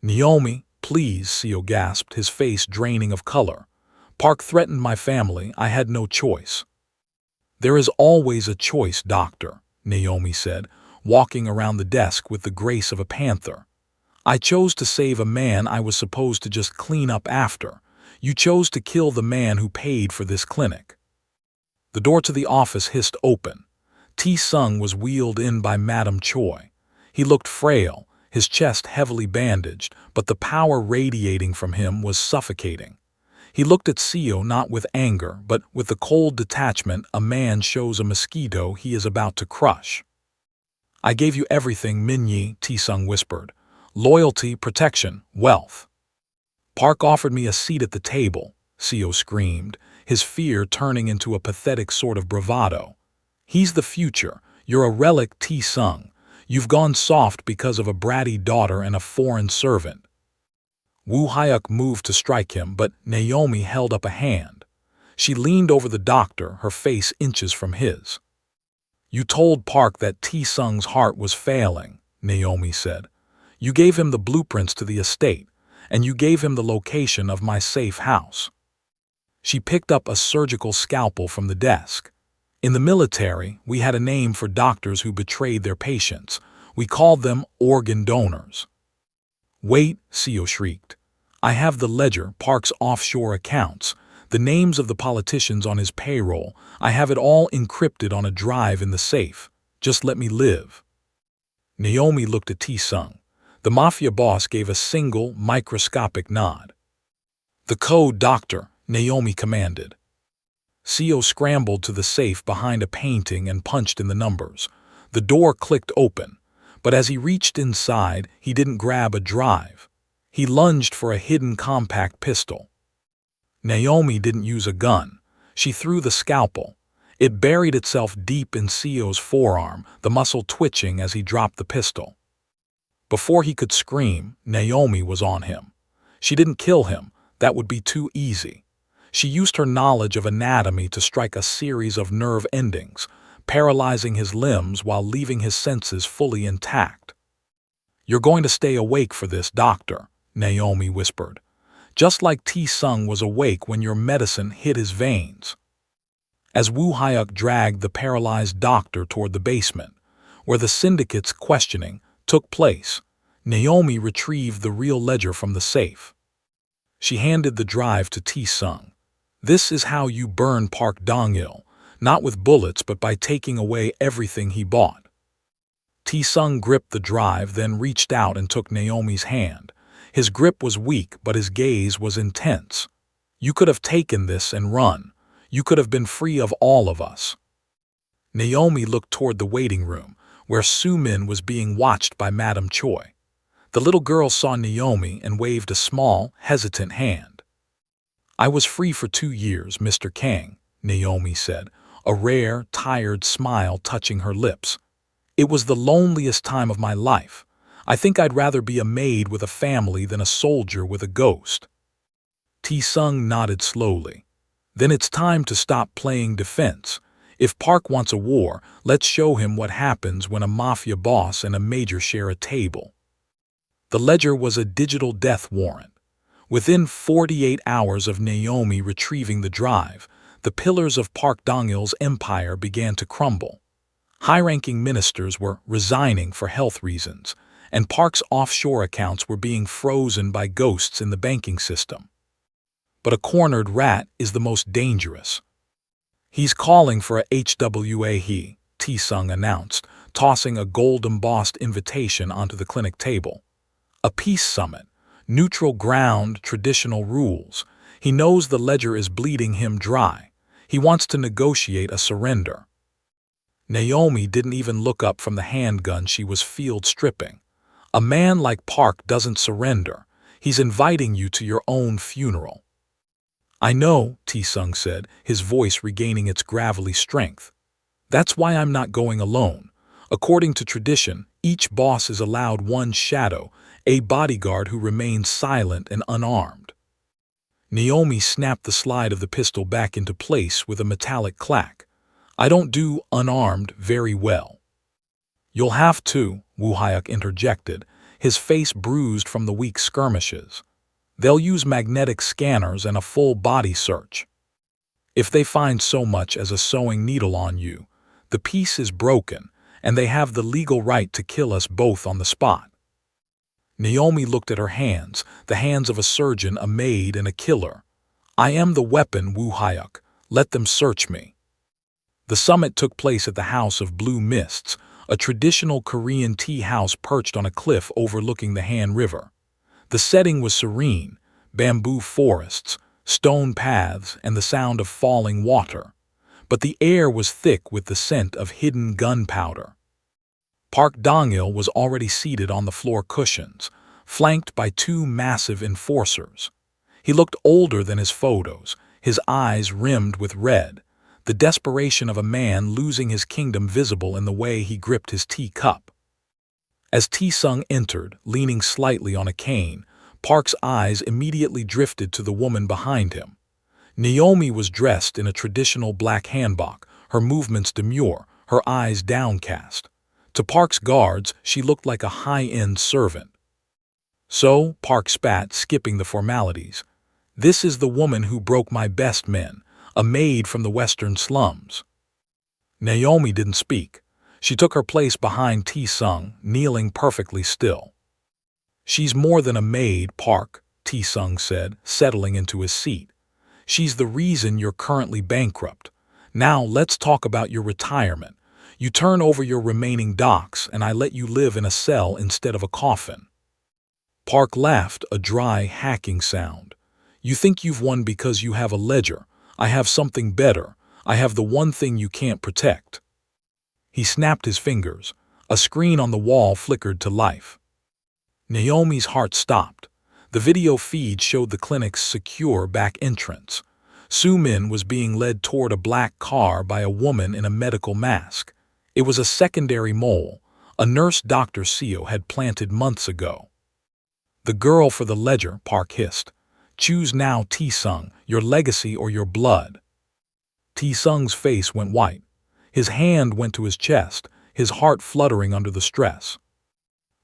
"Naomi, please," Seo gasped, his face draining of color. "Park threatened my family. I had no choice." "There is always a choice, doctor," Naomi said, walking around the desk with the grace of a panther. "I chose to save a man I was supposed to just clean up after. You chose to kill the man who paid for this clinic." The door to the office hissed open. T-Sung was wheeled in by Madam Choi. He looked frail, his chest heavily bandaged, but the power radiating from him was suffocating. He looked at Seo not with anger, but with the cold detachment a man shows a mosquito he is about to crush. "I gave you everything, Min-yi," T-Sung whispered. "Loyalty, protection, wealth." "Park offered me a seat at the table," Seo screamed, his fear turning into a pathetic sort of bravado. "He's the future. You're a relic, T-Sung. You've gone soft because of a bratty daughter and a foreign servant." Woo-hyuk moved to strike him, but Naomi held up a hand. She leaned over the doctor, her face inches from his. "You told Park that T-Sung's heart was failing," Naomi said. "You gave him the blueprints to the estate, and you gave him the location of my safe house." She picked up a surgical scalpel from the desk. "In the military, we had a name for doctors who betrayed their patients. We called them organ donors." "Wait," Seo shrieked. "I have the ledger, Park's offshore accounts, the names of the politicians on his payroll. I have it all encrypted on a drive in the safe. Just let me live." Naomi looked at T-Sung. The Mafia boss gave a single, microscopic nod. "The code, doctor," Naomi commanded. Seo scrambled to the safe behind a painting and punched in the numbers. The door clicked open, but as he reached inside, he didn't grab a drive. He lunged for a hidden compact pistol. Naomi didn't use a gun. She threw the scalpel. It buried itself deep in Seo's forearm, the muscle twitching as he dropped the pistol. Before he could scream, Naomi was on him. She didn't kill him. That would be too easy. She used her knowledge of anatomy to strike a series of nerve endings, paralyzing his limbs while leaving his senses fully intact. "You're going to stay awake for this, doctor," Naomi whispered. "Just like T-Sung was awake when your medicine hit his veins." As Woo-hyuk dragged the paralyzed doctor toward the basement, where the syndicate's questioning took place, Naomi retrieved the real ledger from the safe. She handed the drive to T-Sung. "This is how you burn Park Dong-il, not with bullets but by taking away everything he bought." T-Sung gripped the drive, then reached out and took Naomi's hand. His grip was weak, but his gaze was intense. "You could have taken this and run. You could have been free of all of us." Naomi looked toward the waiting room, where Su-min was being watched by Madam Choi. The little girl saw Naomi and waved a small, hesitant hand. "I was free for 2 years, Mr. Kang," Naomi said, a rare, tired smile touching her lips. "It was the loneliest time of my life. I think I'd rather be a maid with a family than a soldier with a ghost." T-Sung nodded slowly. "Then it's time to stop playing defense. If Park wants a war, let's show him what happens when a mafia boss and a major share a table." The ledger was a digital death warrant. Within 48 hours of Naomi retrieving the drive, the pillars of Park Dong-il's empire began to crumble. High-ranking ministers were resigning for health reasons, and Park's offshore accounts were being frozen by ghosts in the banking system. But a cornered rat is the most dangerous. "He's calling for a HWA," T-Sung announced, tossing a gold-embossed invitation onto the clinic table. "A peace summit. Neutral ground, traditional rules. He knows the ledger is bleeding him dry. He wants to negotiate a surrender." Naomi didn't even look up from the handgun she was field stripping. "A man like Park doesn't surrender. He's inviting you to your own funeral." "I know," T-Sung said, his voice regaining its gravelly strength. "That's why I'm not going alone. According to tradition, each boss is allowed one shadow, a bodyguard who remains silent and unarmed." Naomi snapped the slide of the pistol back into place with a metallic clack. "I don't do unarmed very well." "You'll have to," Woo Hyuk interjected, his face bruised from the weak skirmishes. "They'll use magnetic scanners and a full body search. If they find so much as a sewing needle on you, the peace is broken, and they have the legal right to kill us both on the spot." Naomi looked at her hands, the hands of a surgeon, a maid, and a killer. "I am the weapon, Woo Hyuk. Let them search me." The summit took place at the House of Blue Mists, a traditional Korean tea house perched on a cliff overlooking the Han River. The setting was serene: bamboo forests, stone paths, and the sound of falling water. But the air was thick with the scent of hidden gunpowder. Park Dong-il was already seated on the floor cushions, flanked by two massive enforcers. He looked older than his photos, his eyes rimmed with red, the desperation of a man losing his kingdom visible in the way he gripped his teacup. As T-Sung entered, leaning slightly on a cane, Park's eyes immediately drifted to the woman behind him. Naomi was dressed in a traditional black hanbok, her movements demure, her eyes downcast. To Park's guards, she looked like a high-end servant. "So," Park spat, skipping the formalities, "this is the woman who broke my best men, a maid from the western slums." Naomi didn't speak. She took her place behind T-Sung, kneeling perfectly still. "She's more than a maid, Park," T-Sung said, settling into his seat. "She's the reason you're currently bankrupt. Now let's talk about your retirement. You turn over your remaining docs, and I let you live in a cell instead of a coffin." Park laughed, a dry, hacking sound. "You think you've won because you have a ledger. I have something better. I have the one thing you can't protect." He snapped his fingers. A screen on the wall flickered to life. Naomi's heart stopped. The video feed showed the clinic's secure back entrance. Soo-min was being led toward a black car by a woman in a medical mask. It was a secondary mole, a nurse Dr. Seo had planted months ago. "The girl for the ledger," Park hissed. "Choose now, T-Sung, your legacy or your blood." T-Sung's face went white. His hand went to his chest, his heart fluttering under the stress.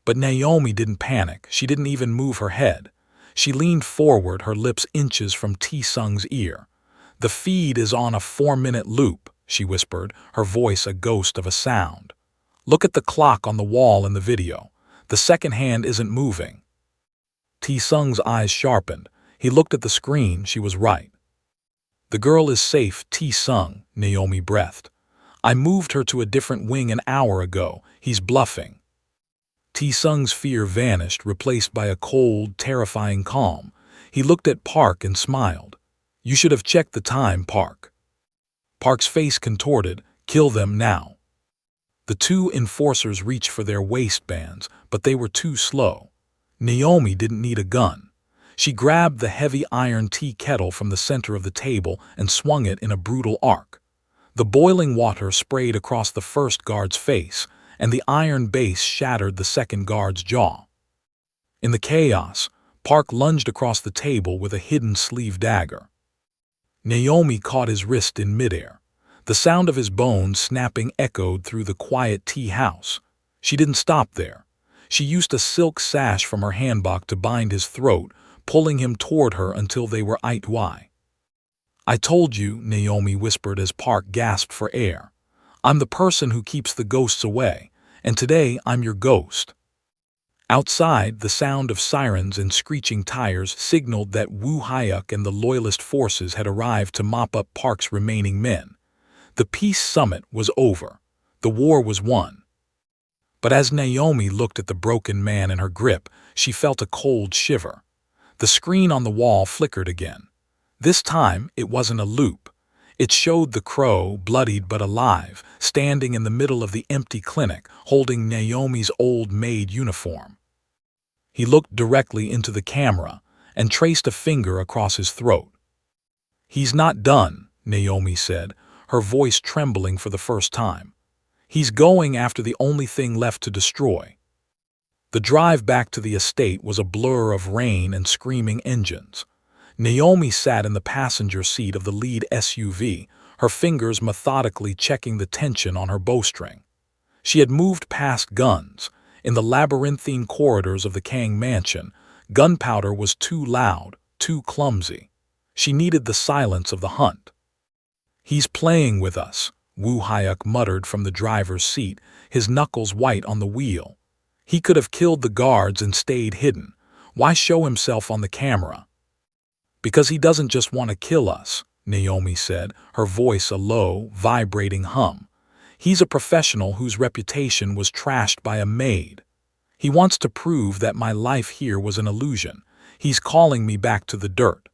But Naomi didn't panic. She didn't even move her head. She leaned forward, her lips inches from T-Sung's ear. "The feed is on a 4-minute loop," she whispered, her voice a ghost of a sound. "Look at the clock on the wall in the video. The second hand isn't moving." T-Sung's eyes sharpened. He looked at the screen. She was right. "The girl is safe, T-Sung," Naomi breathed. "I moved her to a different wing an hour ago. He's bluffing." T-Sung's fear vanished, replaced by a cold, terrifying calm. He looked at Park and smiled. "You should have checked the time, Park." Park's face contorted. "Kill them now." The two enforcers reached for their waistbands, but they were too slow. Naomi didn't need a gun. She grabbed the heavy iron tea kettle from the center of the table and swung it in a brutal arc. The boiling water sprayed across the first guard's face, and the iron base shattered the second guard's jaw. In the chaos, Park lunged across the table with a hidden sleeve dagger. Naomi caught his wrist in midair. The sound of his bones snapping echoed through the quiet tea house. She didn't stop there. She used a silk sash from her hanbok to bind his throat, pulling him toward her until they were eye to eye. "I told you," Naomi whispered as Park gasped for air. "I'm the person who keeps the ghosts away, and today I'm your ghost." Outside, the sound of sirens and screeching tires signaled that Woo Hyuk and the Loyalist forces had arrived to mop up Park's remaining men. The peace summit was over. The war was won. But as Naomi looked at the broken man in her grip, she felt a cold shiver. The screen on the wall flickered again. This time, it wasn't a loop. It showed the Crow, bloodied but alive, standing in the middle of the empty clinic, holding Naomi's old Maid uniform. He looked directly into the camera and traced a finger across his throat. "He's not done," Naomi said, her voice trembling for the first time. "He's going after the only thing left to destroy." The drive back to the estate was a blur of rain and screaming engines. Naomi sat in the passenger seat of the lead SUV, her fingers methodically checking the tension on her bowstring. She had moved past guns. In the labyrinthine corridors of the Kang mansion, gunpowder was too loud, too clumsy. She needed the silence of the hunt. "He's playing with us," Woo Hyuk muttered from the driver's seat, his knuckles white on the wheel. "He could have killed the guards and stayed hidden. Why show himself on the camera?" "Because he doesn't just want to kill us," Naomi said, her voice a low, vibrating hum. "He's a professional whose reputation was trashed by a maid. He wants to prove that my life here was an illusion. He's calling me back to the dirt."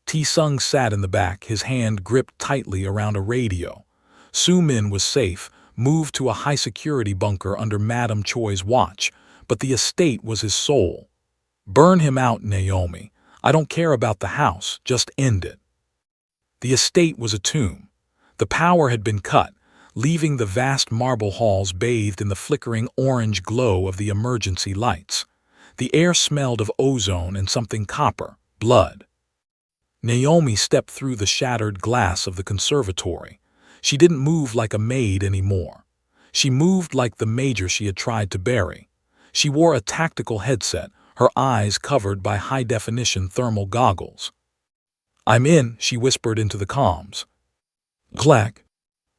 Tae-sung sat in the back, his hand gripped tightly around a radio. Soo-min was safe, moved to a high-security bunker under Madame Choi's watch, but the estate was his soul. "Burn him out, Naomi. I don't care about the house, just end it." The estate was a tomb. The power had been cut, leaving the vast marble halls bathed in the flickering orange glow of the emergency lights. The air smelled of ozone and something copper, blood. Naomi stepped through the shattered glass of the conservatory. She didn't move like a maid anymore. She moved like the major she had tried to bury. She wore a tactical headset, her eyes covered by high-definition thermal goggles. "I'm in," she whispered into the comms. Clack.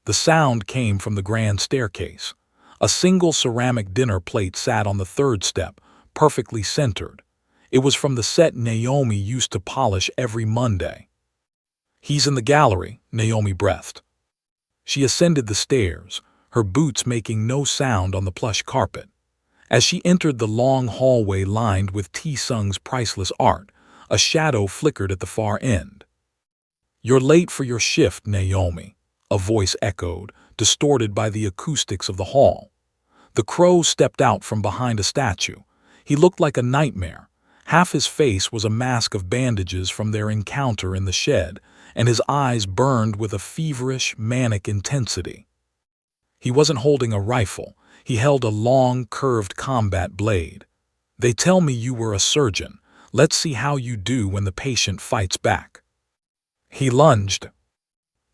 The sound came from the grand staircase. A single ceramic dinner plate sat on the third step, perfectly centered. It was from the set Naomi used to polish every Monday. "He's in the gallery," Naomi breathed. She ascended the stairs, her boots making no sound on the plush carpet. As she entered the long hallway lined with Tae-sung's priceless art, a shadow flickered at the far end. "You're late for your shift, Naomi," a voice echoed, distorted by the acoustics of the hall. The Crow stepped out from behind a statue. He looked like a nightmare. Half his face was a mask of bandages from their encounter in the shed, and his eyes burned with a feverish, manic intensity. He wasn't holding a rifle. He held a long, curved combat blade. "They tell me you were a surgeon. Let's see how you do when the patient fights back." He lunged.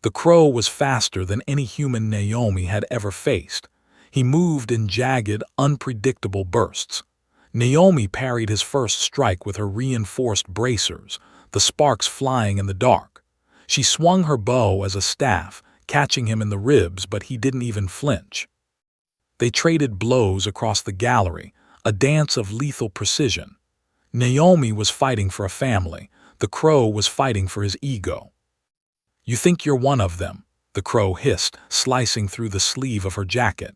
The Crow was faster than any human Naomi had ever faced. He moved in jagged, unpredictable bursts. Naomi parried his first strike with her reinforced bracers, the sparks flying in the dark. She swung her bow as a staff, catching him in the ribs, but he didn't even flinch. They traded blows across the gallery, a dance of lethal precision. Naomi was fighting for a family. The Crow was fighting for his ego. "You think you're one of them," the Crow hissed, slicing through the sleeve of her jacket.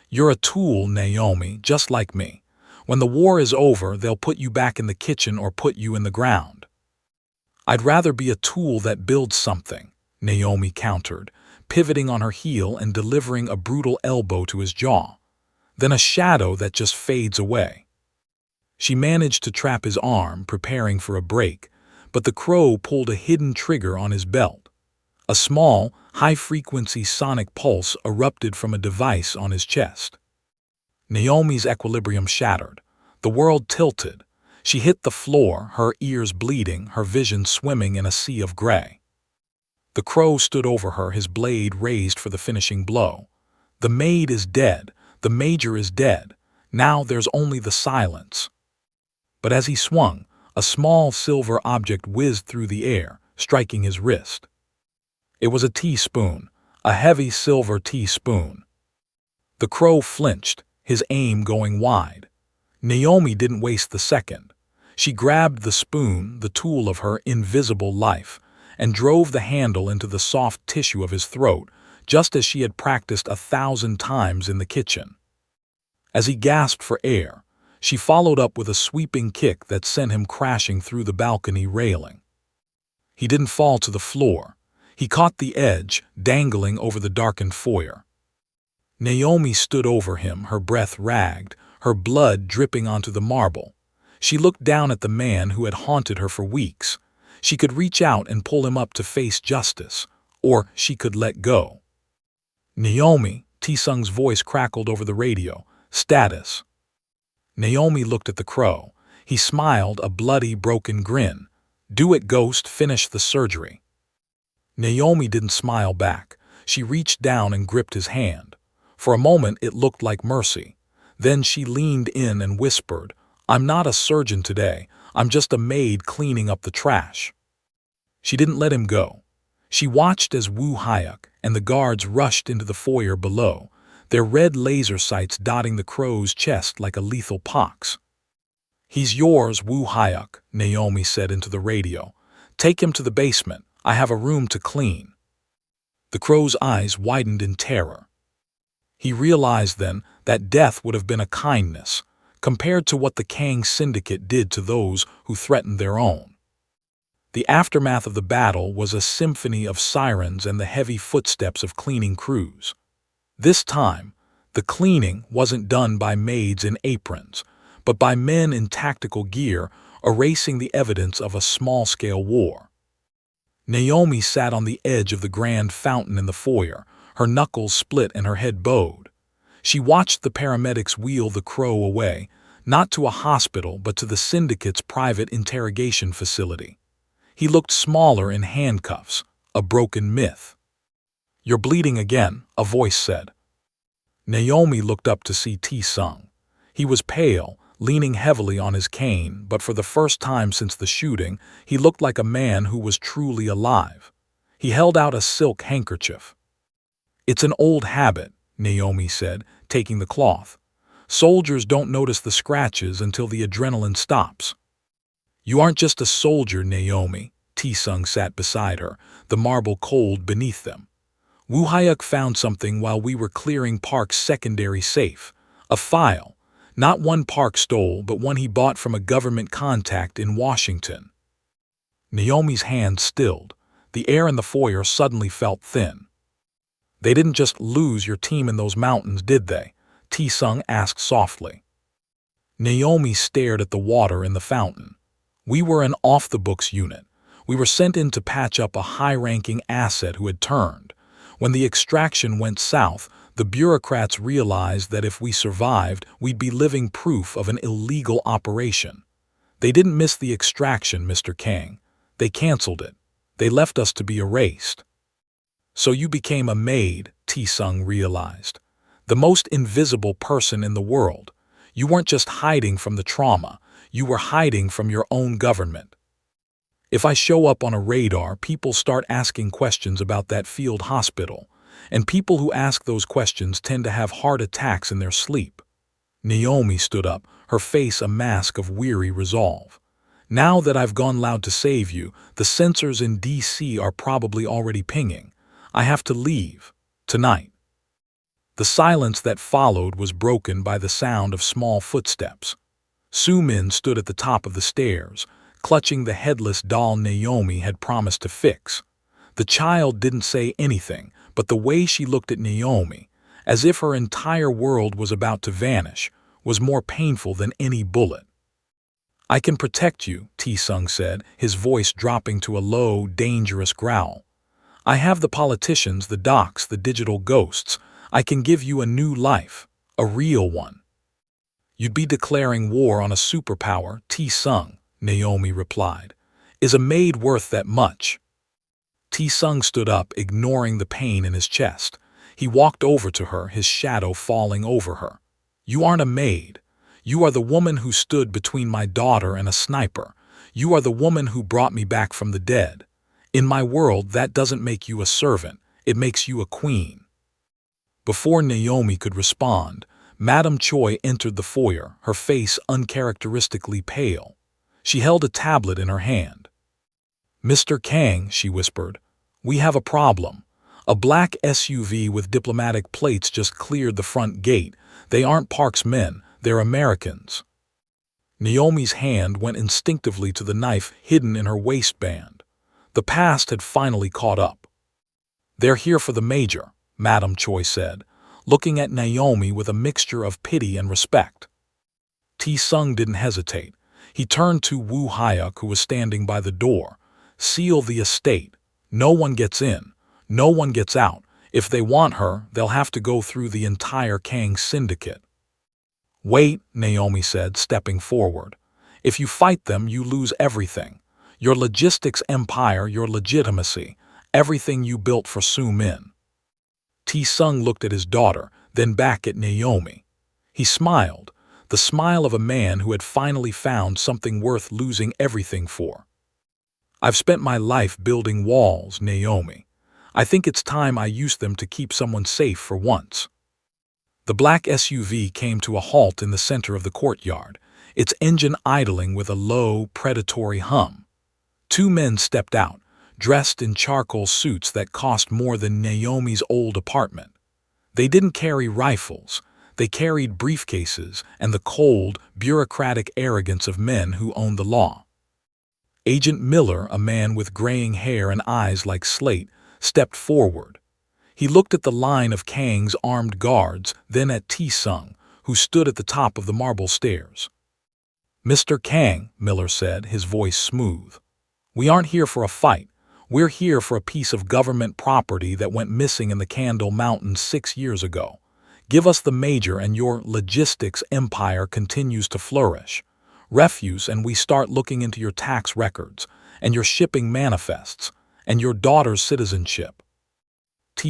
"You're a tool, Naomi, just like me. When the war is over, they'll put you back in the kitchen or put you in the ground." "I'd rather be a tool that builds something," Naomi countered, pivoting on her heel and delivering a brutal elbow to his jaw, "than a shadow that just fades away." She managed to trap his arm, preparing for a break, but the Crow pulled a hidden trigger on his belt. A small, high-frequency sonic pulse erupted from a device on his chest. Naomi's equilibrium shattered. The world tilted. She hit the floor, her ears bleeding, her vision swimming in a sea of gray. The Crow stood over her, his blade raised for the finishing blow. "The maid is dead. The major is dead. Now there's only the silence." But as he swung, a small silver object whizzed through the air, striking his wrist. It was a teaspoon, a heavy silver teaspoon. The crow flinched, his aim going wide. Naomi didn't waste the second. She grabbed the spoon, the tool of her invisible life, and drove the handle into the soft tissue of his throat, just as she had practiced 1,000 times in the kitchen. As he gasped for air, she followed up with a sweeping kick that sent him crashing through the balcony railing. He didn't fall to the floor. He caught the edge, dangling over the darkened foyer. Naomi stood over him, her breath ragged, her blood dripping onto the marble. She looked down at the man who had haunted her for weeks. She could reach out and pull him up to face justice, or she could let go. Naomi, T-Sung's voice crackled over the radio. Status. Naomi looked at the crow. He smiled, a bloody, broken grin. Do it, ghost, finish the surgery. Naomi didn't smile back. She reached down and gripped his hand. For a moment it looked like mercy. Then she leaned in and whispered, I'm not a surgeon today. I'm just a maid cleaning up the trash. She didn't let him go. She watched as Woo Hyuk and the guards rushed into the foyer below, their red laser sights dotting the crow's chest like a lethal pox. He's yours, Woo Hyuk, Naomi said into the radio. Take him to the basement. I have a room to clean. The crow's eyes widened in terror. He realized then that death would have been a kindness, compared to what the Kang Syndicate did to those who threatened their own. The aftermath of the battle was a symphony of sirens and the heavy footsteps of cleaning crews. This time, the cleaning wasn't done by maids in aprons, but by men in tactical gear erasing the evidence of a small-scale war. Naomi sat on the edge of the grand fountain in the foyer, her knuckles split and her head bowed. She watched the paramedics wheel the crow away, not to a hospital but to the Syndicate's private interrogation facility. He looked smaller in handcuffs, a broken myth. You're bleeding again, a voice said. Naomi looked up to see T-Sung. He was pale, leaning heavily on his cane, but for the first time since the shooting, he looked like a man who was truly alive. He held out a silk handkerchief. It's an old habit, Naomi said, taking the cloth. Soldiers don't notice the scratches until the adrenaline stops. You aren't just a soldier, Naomi. T-Sung sat beside her, the marble cold beneath them. Woo Hyuk found something while we were clearing Park's secondary safe. A file. Not one Park stole, but one he bought from a government contact in Washington. Naomi's hand stilled. The air in the foyer suddenly felt thin. They didn't just lose your team in those mountains, did they? T-Sung asked softly. Naomi stared at the water in the fountain. We were an off-the-books unit. We were sent in to patch up a high-ranking asset who had turned. When the extraction went south, the bureaucrats realized that if we survived, we'd be living proof of an illegal operation. They didn't miss the extraction, Mr. Kang. They canceled it. They left us to be erased. So you became a maid, T-Sung realized. The most invisible person in the world. You weren't just hiding from the trauma. You were hiding from your own government. If I show up on a radar, people start asking questions about that field hospital. And people who ask those questions tend to have heart attacks in their sleep. Naomi stood up, her face a mask of weary resolve. Now that I've gone loud to save you, the sensors in DC are probably already pinging. I have to leave. Tonight. The silence that followed was broken by the sound of small footsteps. Soo-min stood at the top of the stairs, clutching the headless doll Naomi had promised to fix. The child didn't say anything, but the way she looked at Naomi, as if her entire world was about to vanish, was more painful than any bullet. I can protect you, T-Sung said, his voice dropping to a low, dangerous growl. I have the politicians, the docs, the digital ghosts. I can give you a new life, a real one. You'd be declaring war on a superpower, T-Sung, Naomi replied. Is a maid worth that much? T-Sung stood up, ignoring the pain in his chest. He walked over to her, his shadow falling over her. You aren't a maid. You are the woman who stood between my daughter and a sniper. You are the woman who brought me back from the dead. In my world, that doesn't make you a servant, it makes you a queen." Before Naomi could respond, Madame Choi entered the foyer, her face uncharacteristically pale. She held a tablet in her hand. "Mr. Kang," she whispered, "we have a problem. A black SUV with diplomatic plates just cleared the front gate. They aren't Park's men, they're Americans." Naomi's hand went instinctively to the knife hidden in her waistband. The past had finally caught up. "They're here for the Major," Madame Choi said, looking at Naomi with a mixture of pity and respect. Sung didn't hesitate. He turned to Woo Hyuk, who was standing by the door. "Seal the estate. No one gets in. No one gets out. If they want her, they'll have to go through the entire Kang syndicate." "Wait," Naomi said, stepping forward. "If you fight them, you lose everything. Your logistics empire, your legitimacy, everything you built for Soo-min." Sung looked at his daughter, then back at Naomi. He smiled, the smile of a man who had finally found something worth losing everything for. "I've spent my life building walls, Naomi. I think it's time I used them to keep someone safe for once." The black SUV came to a halt in the center of the courtyard, its engine idling with a low, predatory hum. Two men stepped out, dressed in charcoal suits that cost more than Naomi's old apartment. They didn't carry rifles. They carried briefcases and the cold, bureaucratic arrogance of men who own the law. Agent Miller, a man with graying hair and eyes like slate, stepped forward. He looked at the line of Kang's armed guards, then at Sung, who stood at the top of the marble stairs. "Mr. Kang," Miller said, his voice smooth, "we aren't here for a fight. We're here for a piece of government property that went missing in the Candle Mountains 6 years ago. Give us the Major and your logistics empire continues to flourish. Refuse and we start looking into your tax records, and your shipping manifests, and your daughter's citizenship."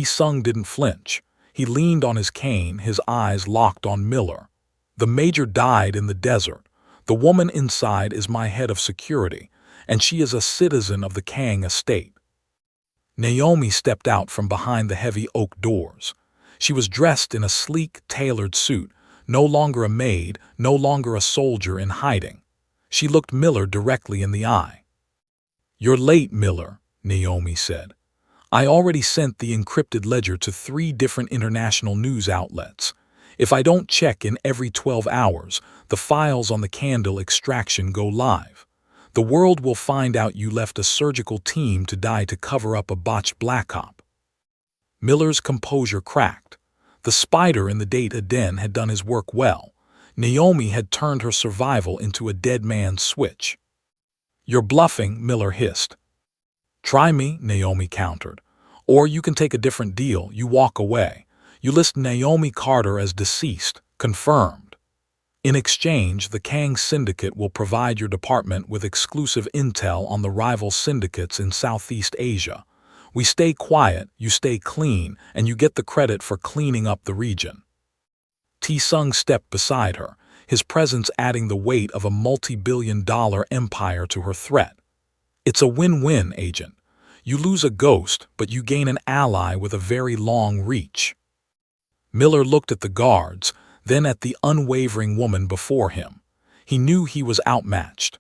Sung didn't flinch. He leaned on his cane, his eyes locked on Miller. "The Major died in the desert. The woman inside is my head of security, and she is a citizen of the Kang estate." Naomi stepped out from behind the heavy oak doors. She was dressed in a sleek, tailored suit, no longer a maid, no longer a soldier in hiding. She looked Miller directly in the eye. "You're late, Miller," Naomi said. "I already sent the encrypted ledger to 3 different international news outlets. If I don't check in every 12 hours, the files on the candle extraction go live. The world will find out you left a surgical team to die to cover up a botched black op." Miller's composure cracked. The spider in the data den had done his work well. Naomi had turned her survival into a dead man's switch. "You're bluffing," Miller hissed. "Try me," Naomi countered. "Or you can take a different deal. You walk away. You list Naomi Carter as deceased, confirmed. In exchange, the Kang Syndicate will provide your department with exclusive intel on the rival syndicates in Southeast Asia. We stay quiet, you stay clean, and you get the credit for cleaning up the region." Sung stepped beside her, his presence adding the weight of a multi-billion-dollar empire to her threat. "It's a win-win, Agent. You lose a ghost, but you gain an ally with a very long reach." Miller looked at the guards, then at the unwavering woman before him. He knew he was outmatched.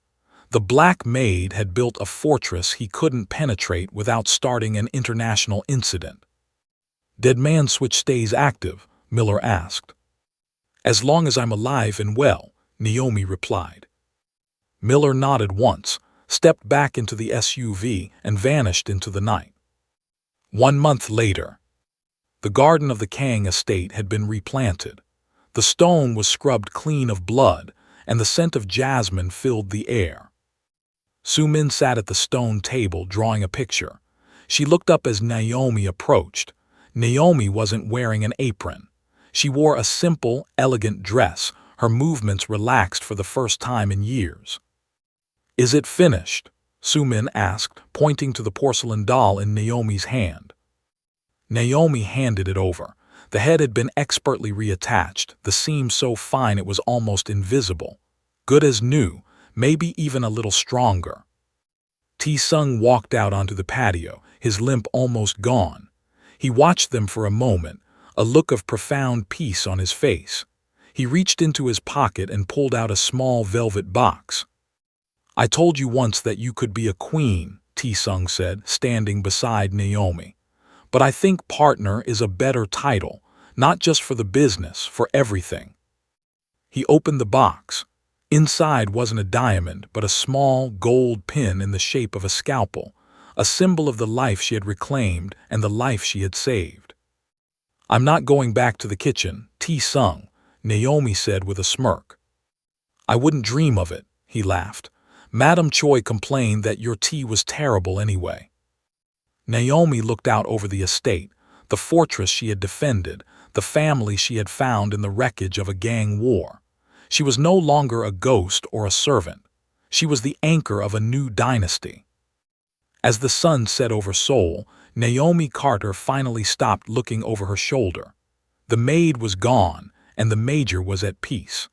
The Black Maid had built a fortress he couldn't penetrate without starting an international incident. "Dead man switch stays active?" Miller asked. "As long as I'm alive and well," Naomi replied. Miller nodded once, stepped back into the SUV, and vanished into the night. 1 month later. The garden of the Kang estate had been replanted. The stone was scrubbed clean of blood, and the scent of jasmine filled the air. Soo-min sat at the stone table drawing a picture. She looked up as Naomi approached. Naomi wasn't wearing an apron. She wore a simple, elegant dress, her movements relaxed for the first time in years. "Is it finished?" Soo-min asked, pointing to the porcelain doll in Naomi's hand. Naomi handed it over. The head had been expertly reattached, the seam so fine it was almost invisible. "Good as new," maybe even a little stronger. Sung walked out onto the patio, his limp almost gone. He watched them for a moment, a look of profound peace on his face. He reached into his pocket and pulled out a small velvet box. "I told you once that you could be a queen," Sung said, standing beside Naomi. "But I think partner is a better title, not just for the business, for everything." He opened the box. Inside wasn't a diamond, but a small gold pin in the shape of a scalpel, a symbol of the life she had reclaimed and the life she had saved. "I'm not going back to the kitchen, Sung," Naomi said with a smirk. "I wouldn't dream of it," he laughed. "Madame Choi complained that your tea was terrible anyway." Naomi looked out over the estate, the fortress she had defended, the family she had found in the wreckage of a gang war. She was no longer a ghost or a servant. She was the anchor of a new dynasty. As the sun set over Seoul, Naomi Carter finally stopped looking over her shoulder. The maid was gone, and the major was at peace.